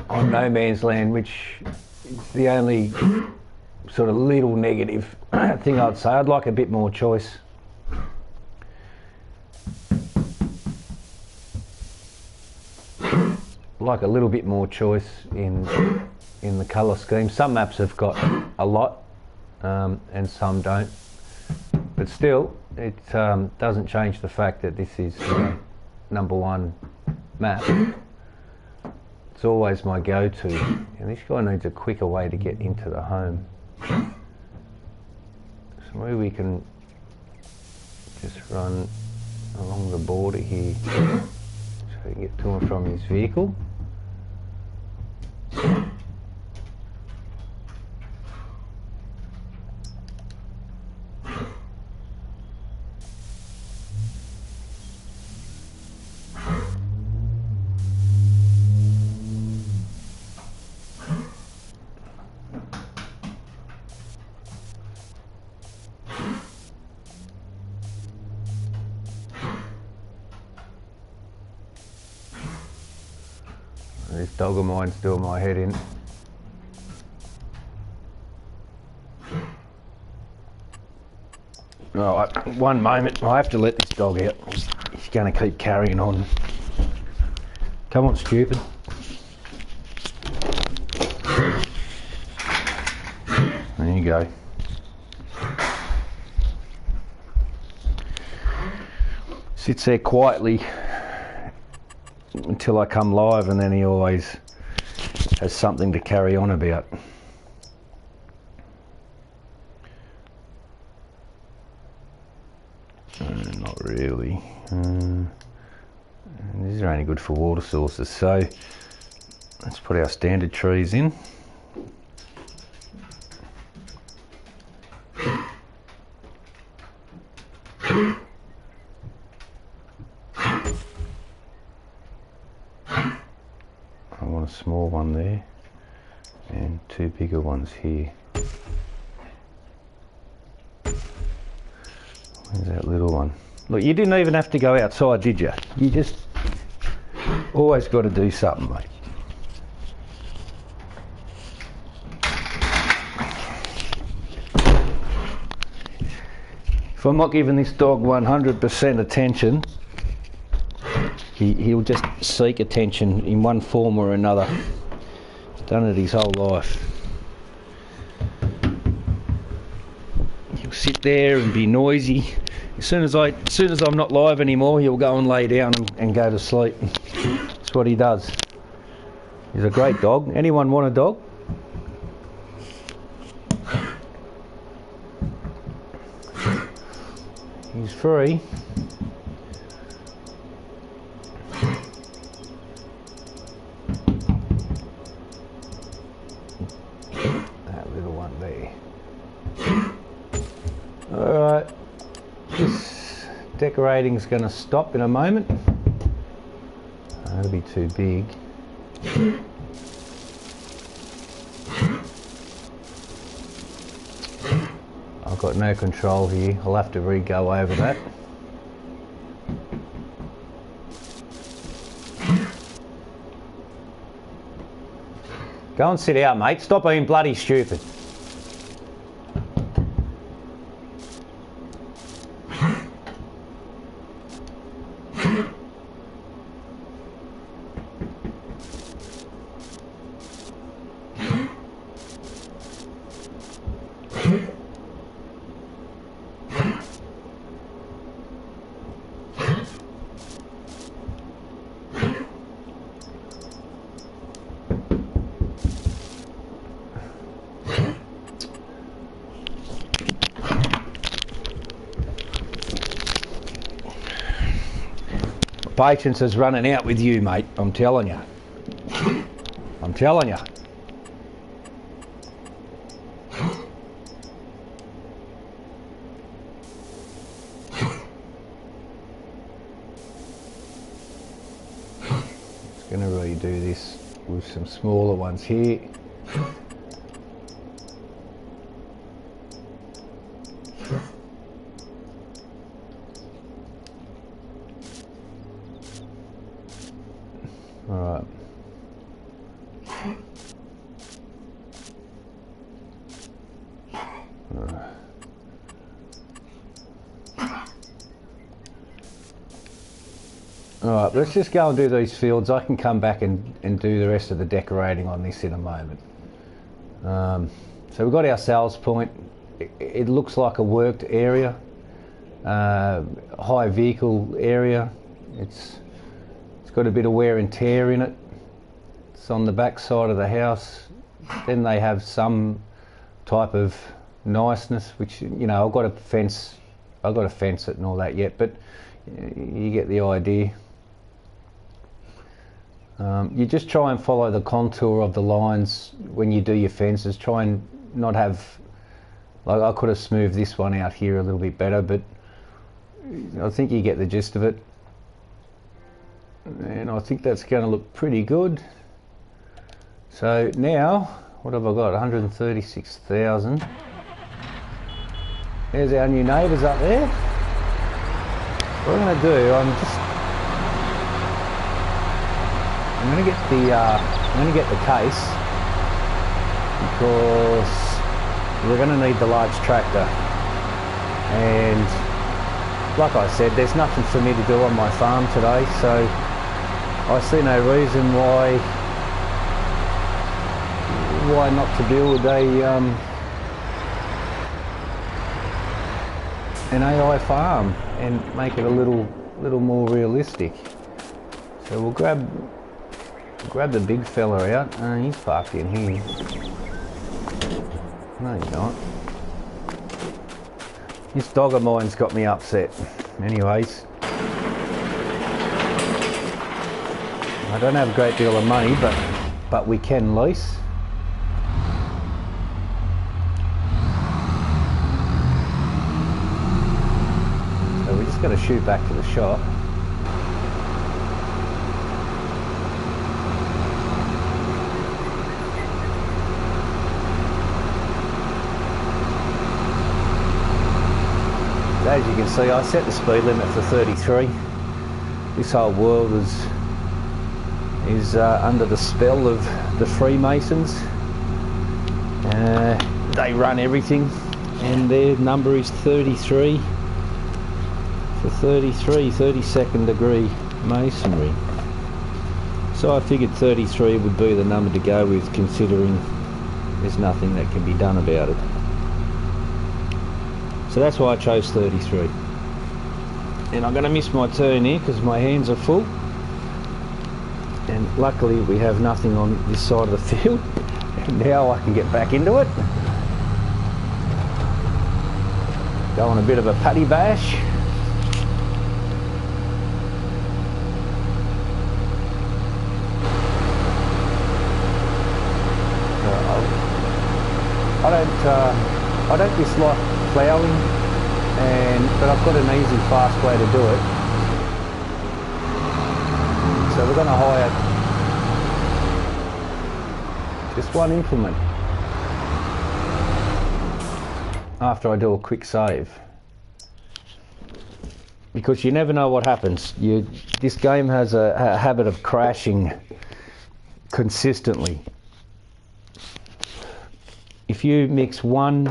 on No Man's Land, which is the only sort of little negative thing I'd say. I'd like a bit more choice. Like a little bit more choice in the colour scheme. Some maps have got a lot and some don't, but still it doesn't change the fact that this is #1 map. It's always my go-to, and this guy needs a quicker way to get into the home. So maybe we can just run along the border here so he can get to and from his vehicle. This dog of mine's doing my head in. Alright, one moment, I have to let this dog out. He's going to keep carrying on. Come on, stupid. There you go. Sits there quietly until I come live, and then he always has something to carry on about. Not really. These are only good for water sources, so let's put our standard trees in. I want a small one there and 2 bigger ones here. Where's that little one? Look, you didn't even have to go outside, did you? You just always got to do something, mate. If I'm not giving this dog 100% attention, he'll just seek attention in one form or another. He's done it his whole life. He'll sit there and be noisy. As soon as I'm not live anymore, he'll go and lay down and go to sleep. That's what he does. He's a great dog. Anyone want a dog? He's free. That little one there. Alright, this decorating's going to stop in a moment. That'll be too big. I've got no control here. I'll have to re-go over that. Go and sit out, mate. Stop being bloody stupid. Patience is running out with you, mate. I'm telling you. I'm telling you. Just going to redo this with some smaller ones here. Alright. Alright, let's just go and do these fields. I can come back and do the rest of the decorating on this in a moment. So we've got our sales point. It looks like a worked area, high vehicle area. It's got a bit of wear and tear in it. It's on the back side of the house. Then they have some type of niceness, which, you know, I've got to fence it and all that yet, but you get the idea. You just try and follow the contour of the lines when you do your fences. Try and not have, like, I could have smoothed this one out here a little bit better, but I think you get the gist of it. And I think that's going to look pretty good. So now, what have I got? 136,000. There's our new neighbours up there. What I'm going to do, I'm going to get the case, because we're going to need the large tractor. And like I said, there's nothing for me to do on my farm today, so I see no reason why not to build an AI farm and make it a little more realistic. So we'll grab the big fella out. He's parked in here. No, he's not. This dog of mine's got me upset. Anyways, I don't have a great deal of money, but we can lease. So we're just going to shoot back to the shop. As you can see, I set the speed limit for 33. This whole world is under the spell of the Freemasons. They run everything, and their number is 33 for 32nd degree masonry. So I figured 33 would be the number to go with, considering there's nothing that can be done about it. So that's why I chose 33. And I'm going to miss my turn here because my hands are full. And luckily we have nothing on this side of the field. And now I can get back into it. Go on a bit of a paddy bash. I don't dislike ploughing, but I've got an easy, fast way to do it. So we're going to hire just one implement after I do a quick save, because you never know what happens. This game has a habit of crashing consistently. If you mix one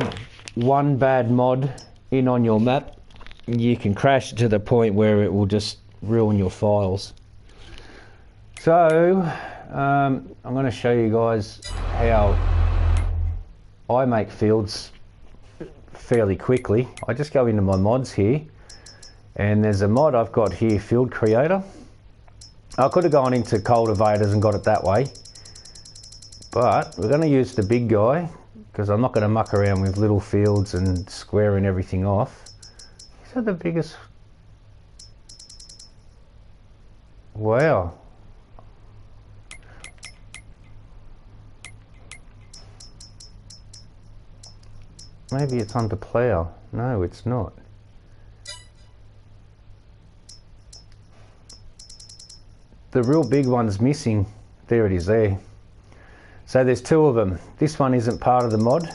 bad mod in on your map, you can crash it to the point where it will just ruin your files. So I'm going to show you guys how I make fields fairly quickly. I just go into my mods here, and there's a mod I've got here, Field Creator. I could have gone into cultivators and got it that way, but we're going to use the big guy, because I'm not going to muck around with little fields and squaring everything off. These are the biggest. Wow. Maybe it's under plough. No, it's not. The real big one's missing. There it is there. So there's two of them. This one isn't part of the mod,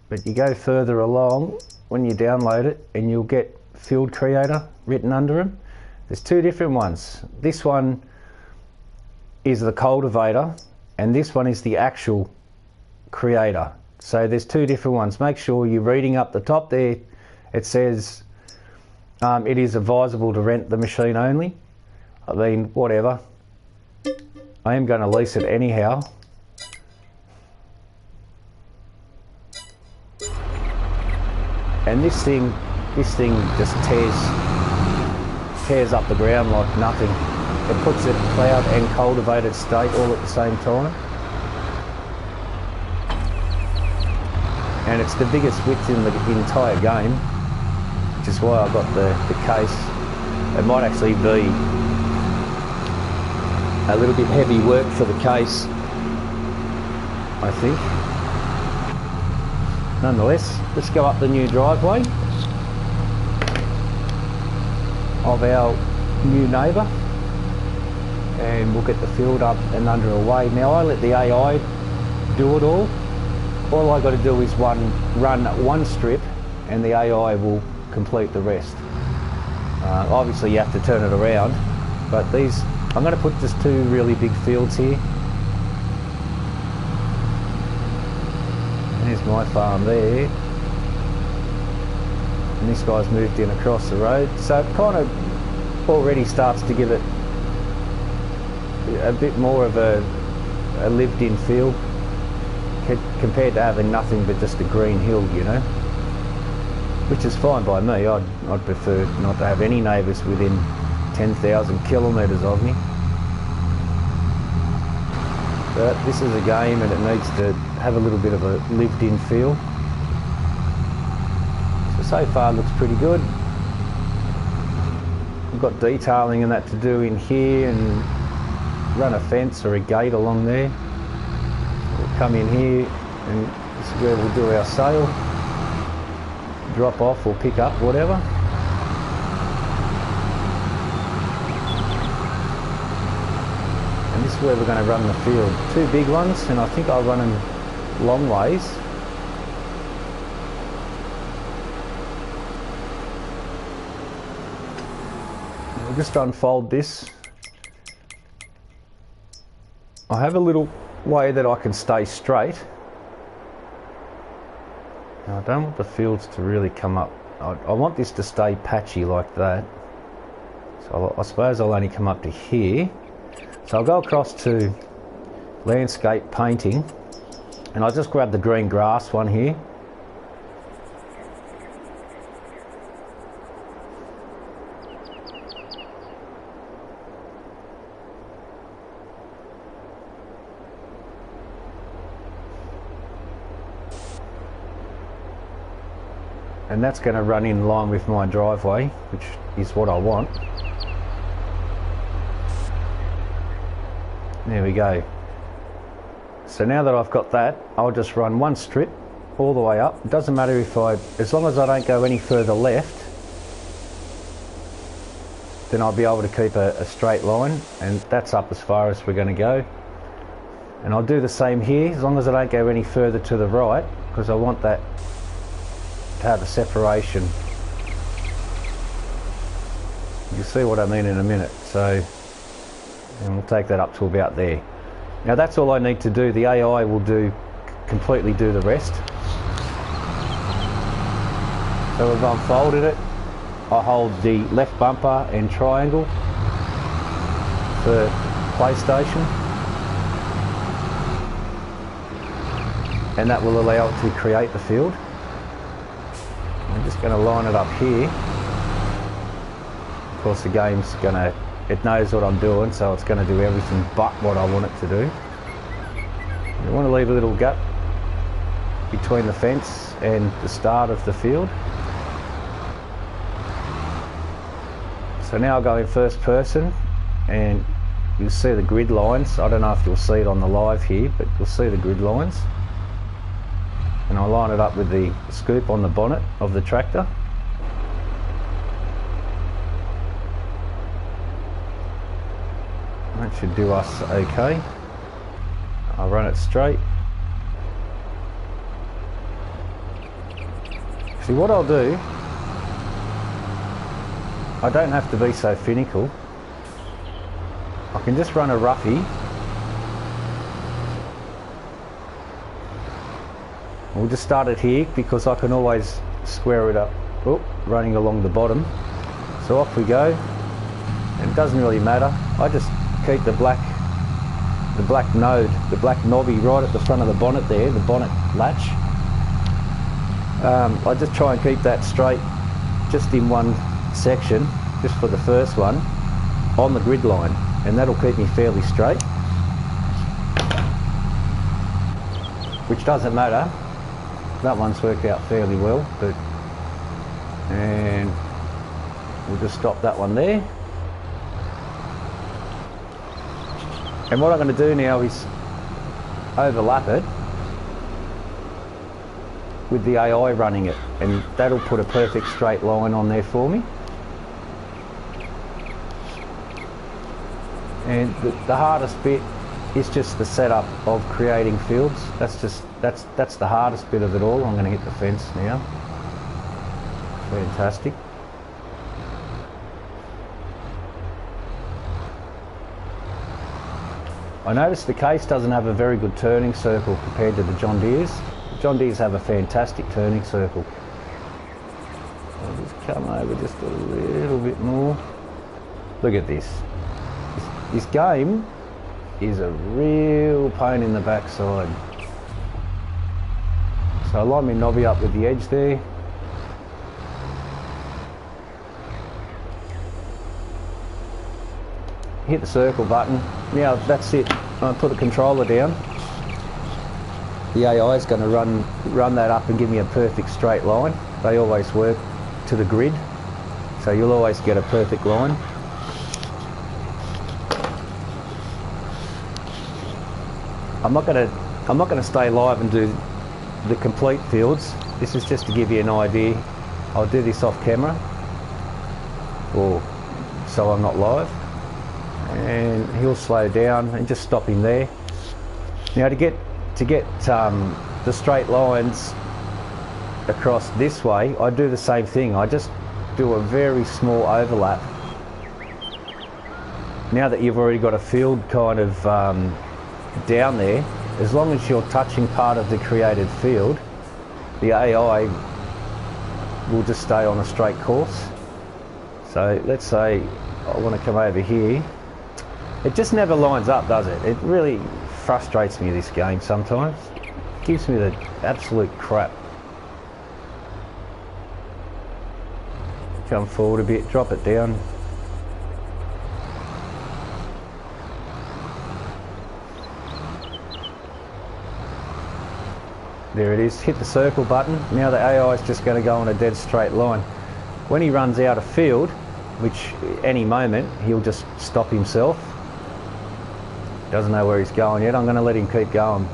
but you go further along when you download it and you'll get Field Creator written under them. There's two different ones. This one is the cultivator and this one is the actual creator. So there's two different ones. Make sure you're reading up the top there. It says it is advisable to rent the machine only. I mean, whatever. I am going to lease it anyhow. And this thing just tears up the ground like nothing. It puts it ploughed and cultivated state all at the same time. And it's the biggest width in the entire game, which is why I got the case. It might actually be a little bit heavy work for the case, I think. Nonetheless, let's go up the new driveway of our new neighbour and we'll get the field up and under away. Now I let the AI do it all. All I got to do is run one strip and the AI will complete the rest. Obviously you have to turn it around, but these, I'm going to put just two really big fields here. There's my farm there. And this guy's moved in across the road. So it kind of already starts to give it a bit more of a lived-in feel compared to having nothing but just a green hill, you know, which is fine by me. I'd prefer not to have any neighbours within 10,000 kilometres of me. But this is a game and it needs to have a little bit of a lived-in feel. So far it looks pretty good. I've got detailing and that to do in here and run a fence or a gate along there. We'll come in here and this is where we'll do our sale. Drop off or pick up, whatever. And this is where we're going to run the field. Two big ones, and I think I'll run them long ways. We'll just unfold this. I have a little way that I can stay straight. Now I don't want the fields to really come up. I want this to stay patchy like that. So I suppose I'll only come up to here. So I'll go across to landscape painting and I'll just grab the green grass one here. And that's going to run in line with my driveway, which is what I want. There we go. So now that I've got that, I'll just run one strip all the way up. It doesn't matter if as long as I don't go any further left, then I'll be able to keep a straight line, and that's up as far as we're going to go. And I'll do the same here, as long as I don't go any further to the right, because I want that to have a separation. You'll see what I mean in a minute. So, and we'll take that up to about there. Now that's all I need to do. The AI will completely do the rest. So we've unfolded it. I hold the left bumper and triangle for PlayStation, and that will allow it to create the field. I'm just going to line it up here. Of course the game's it knows what I'm doing, so it's going to do everything but what I want it to do. You want to leave a little gap between the fence and the start of the field. So now I'll go in first person and you'll see the grid lines. I don't know if you'll see it on the live here, but you'll see the grid lines. And I line it up with the scoop on the bonnet of the tractor. That should do us okay. I'll run it straight. See, what I'll do, I don't have to be so finical. I can just run a roughie. We'll just start it here because I can always square it up. Oh, running along the bottom. So off we go. And it doesn't really matter. I just keep the black node, the black knobby right at the front of the bonnet there, the bonnet latch. I just try and keep that straight, just in one section, just for the first one, on the grid line, and that'll keep me fairly straight. Which doesn't matter. That one's worked out fairly well, but and we'll just stop that one there. And what I'm going to do now is overlap it with the AI running it, and that'll put a perfect straight line on there for me. And the hardest bit is just the setup of creating fields. That's the hardest bit of it all. I'm going to hit the fence now. Fantastic. I noticed the Case doesn't have a very good turning circle compared to the John Deere's. The John Deere's have a fantastic turning circle. I'll just come over just a little bit more. Look at this. This game is a real pain in the backside. So I line my knobby up with the edge there. Hit the circle button. Now that's it. I put the controller down. The AI is going to run that up and give me a perfect straight line. They always work to the grid, so you'll always get a perfect line. I'm not going to stay live and do the complete fields. This is just to give you an idea. I'll do this off camera, or so I'm not live. And he'll slow down and just stop him there. Now to get the straight lines across this way, I do the same thing. I just do a very small overlap. Now that you've already got a field kind of down there, as long as you're touching part of the created field, the AI will just stay on a straight course. So let's say I want to come over here. It just never lines up, does it? It really frustrates me, this game, sometimes. It gives me the absolute crap. Come forward a bit, drop it down. There it is, hit the circle button. Now the AI is just going to go on a dead straight line. When he runs out of field, which any moment he'll just stop himself. Doesn't know where he's going yet. I'm going to let him keep going.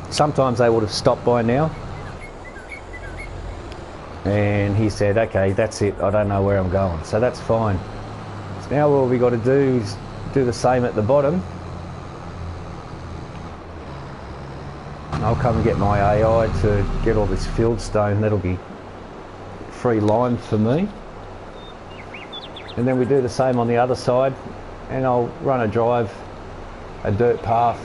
Sometimes they would have stopped by now. And he said, okay, that's it. I don't know where I'm going. So that's fine. So now all we got to do is do the same at the bottom. I'll come and get my AI to get all this field stone. That'll be free lime for me. And then we do the same on the other side. And I'll run a drive, a dirt path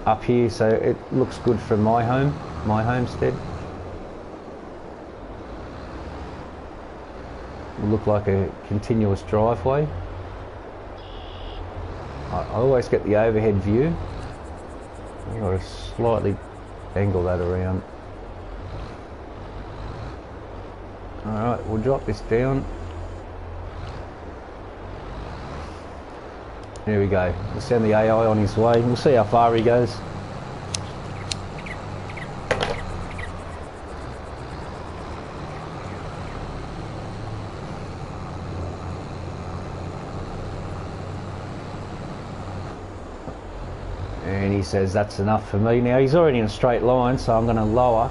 up here, so it looks good from my homestead. It'll look like a continuous driveway. I always get the overhead view. I've got to slightly angle that around. Alright, we'll drop this down. There we go. We'll send the AI on his way. We'll see how far he goes. And he says that's enough for me. Now he's already in a straight line, so I'm going to lower.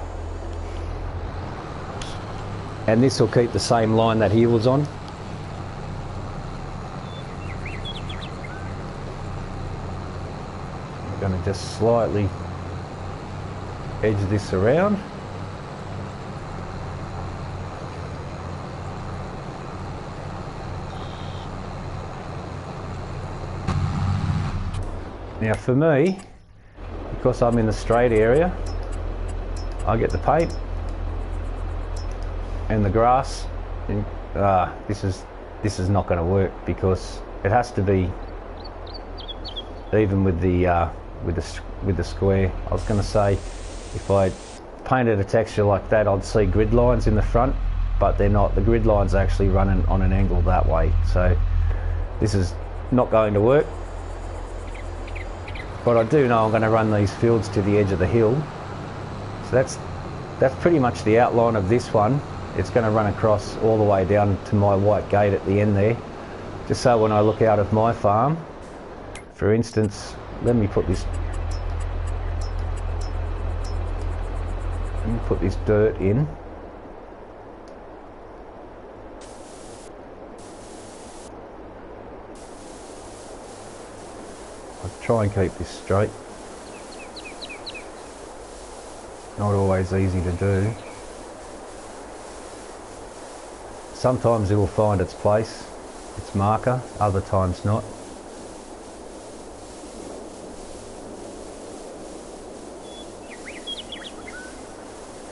And this will keep the same line that he was on. I'm going to just slightly edge this around. Now for me, because I'm in the straight area, I get the paint and the grass, and this is not going to work, because it has to be even with the square. I was going to say, if I painted a texture like that, I'd see grid lines in the front, but they're not. The grid lines are actually running on an angle that way, so this is not going to work. But I do know I'm going to run these fields to the edge of the hill, so that's pretty much the outline of this one. It's going to run across all the way down to my white gate at the end there, just so when I look out of my farm, for instance, let me put this dirt in. I'll try and keep this straight. Not always easy to do. Sometimes it will find its place, its marker, other times not.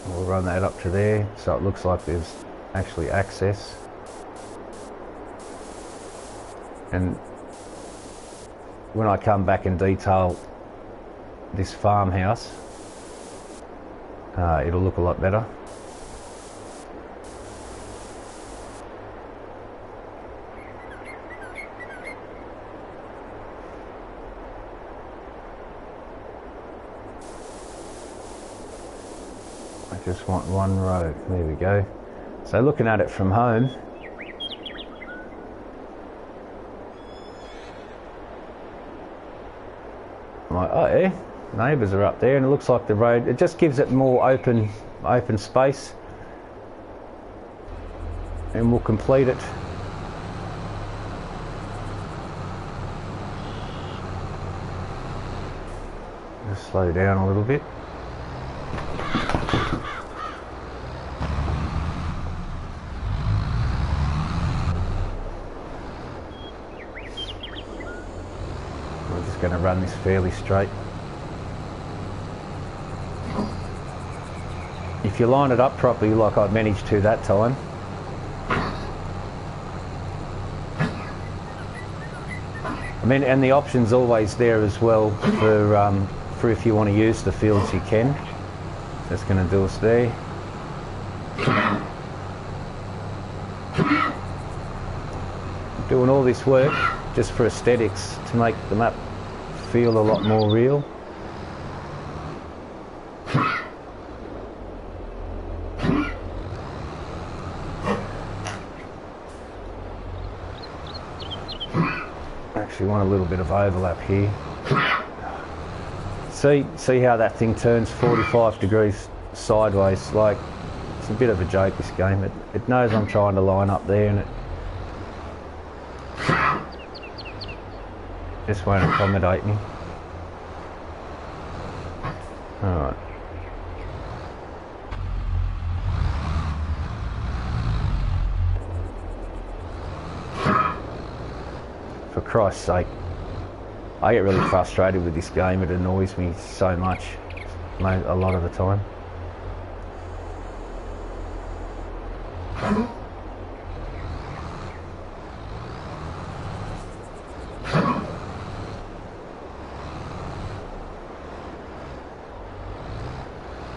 We'll run that up to there, so it looks like there's actually access. And when I come back and detail this farmhouse, it'll look a lot better. I just want one row. There we go. So looking at it from home, I'm like, oh yeah, neighbours are up there, and it looks like the road, it just gives it more open space, and we'll complete it. Just slow down a little bit. Going to run this fairly straight. If you line it up properly, like I've managed to that time, I mean, and the option's always there as well for if you want to use the fields, you can. That's going to do us there. Doing all this work just for aesthetics, to make the map feel a lot more real. Actually want a little bit of overlap here. See how that thing turns 45 degrees sideways. Like, it's a bit of a joke, this game. It knows I'm trying to line up there, and it just won't accommodate me. Alright. For Christ's sake, I get really frustrated with this game. It annoys me so much, a lot of the time.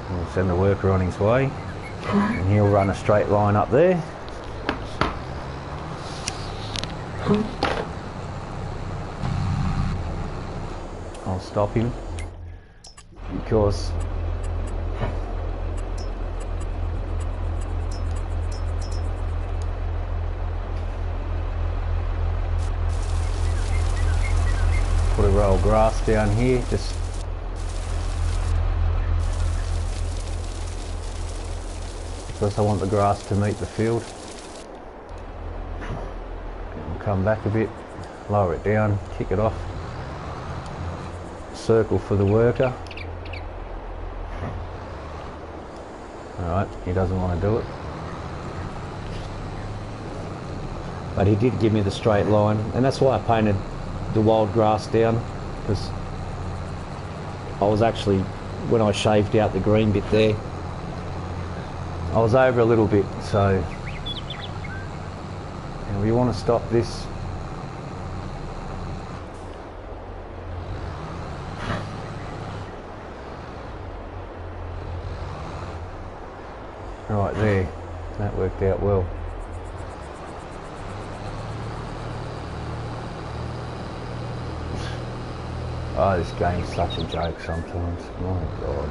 We'll send the worker on his way, and he'll run a straight line up there. I'll stop him because put a row of grass down here, just because I want the grass to meet the field. And come back a bit, lower it down, kick it off, circle for the worker. Alright, he doesn't want to do it. But he did give me the straight line, and that's why I painted the wild grass down, because I was actually, when I shaved out the green bit there, I was over a little bit, so and we want to stop this. Right there, that worked out well. Oh, this game's such a joke sometimes. My God.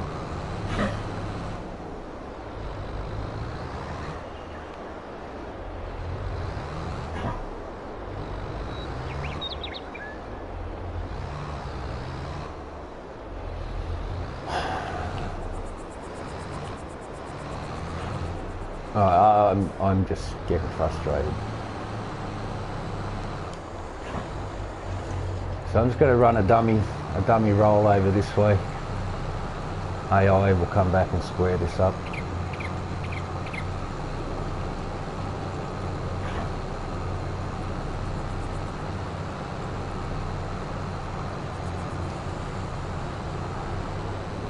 I'm just getting frustrated. So I'm just going to run a dummy roll over this way. AI will come back and square this up.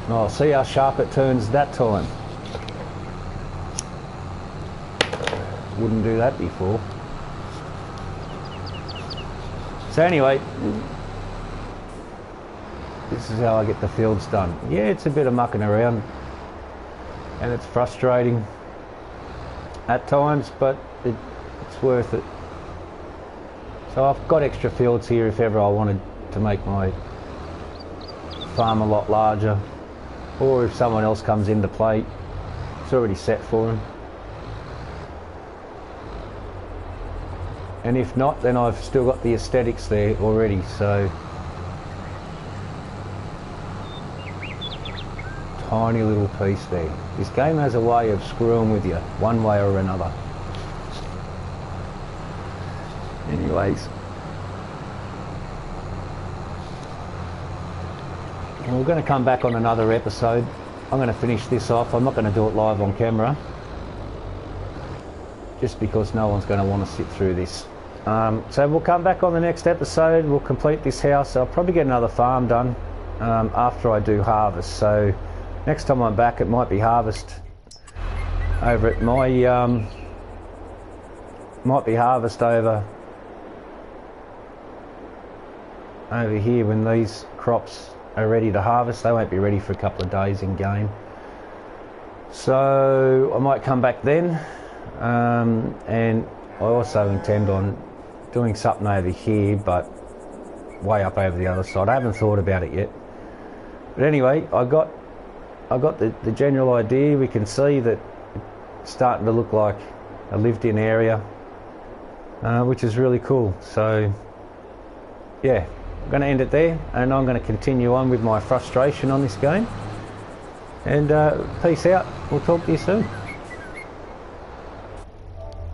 Oh, see how sharp it turns that time. Wouldn't do that before. So anyway, this is how I get the fields done. Yeah, it's a bit of mucking around and it's frustrating at times, but it's worth it. So I've got extra fields here if ever I wanted to make my farm a lot larger, or if someone else comes into play, it's already set for them. And if not, then I've still got the aesthetics there already, so tiny little piece there. This game has a way of screwing with you, one way or another. Anyways, we're going to come back on another episode. I'm going to finish this off. I'm not going to do it live on camera, just because no one's going to want to sit through this. So we'll come back on the next episode. We'll complete this house. I'll probably get another farm done after I do harvest. So next time I'm back, it might be harvest over at my might be harvest over here when these crops are ready to harvest. They won't be ready for a couple of days in game, so I might come back then. And I also intend on doing something over here, but way up over the other side. I haven't thought about it yet, but anyway, I got the general idea. We can see that it's starting to look like a lived-in area, which is really cool. So yeah, I'm going to end it there, and I'm going to continue on with my frustration on this game. And peace out. We'll talk to you soon.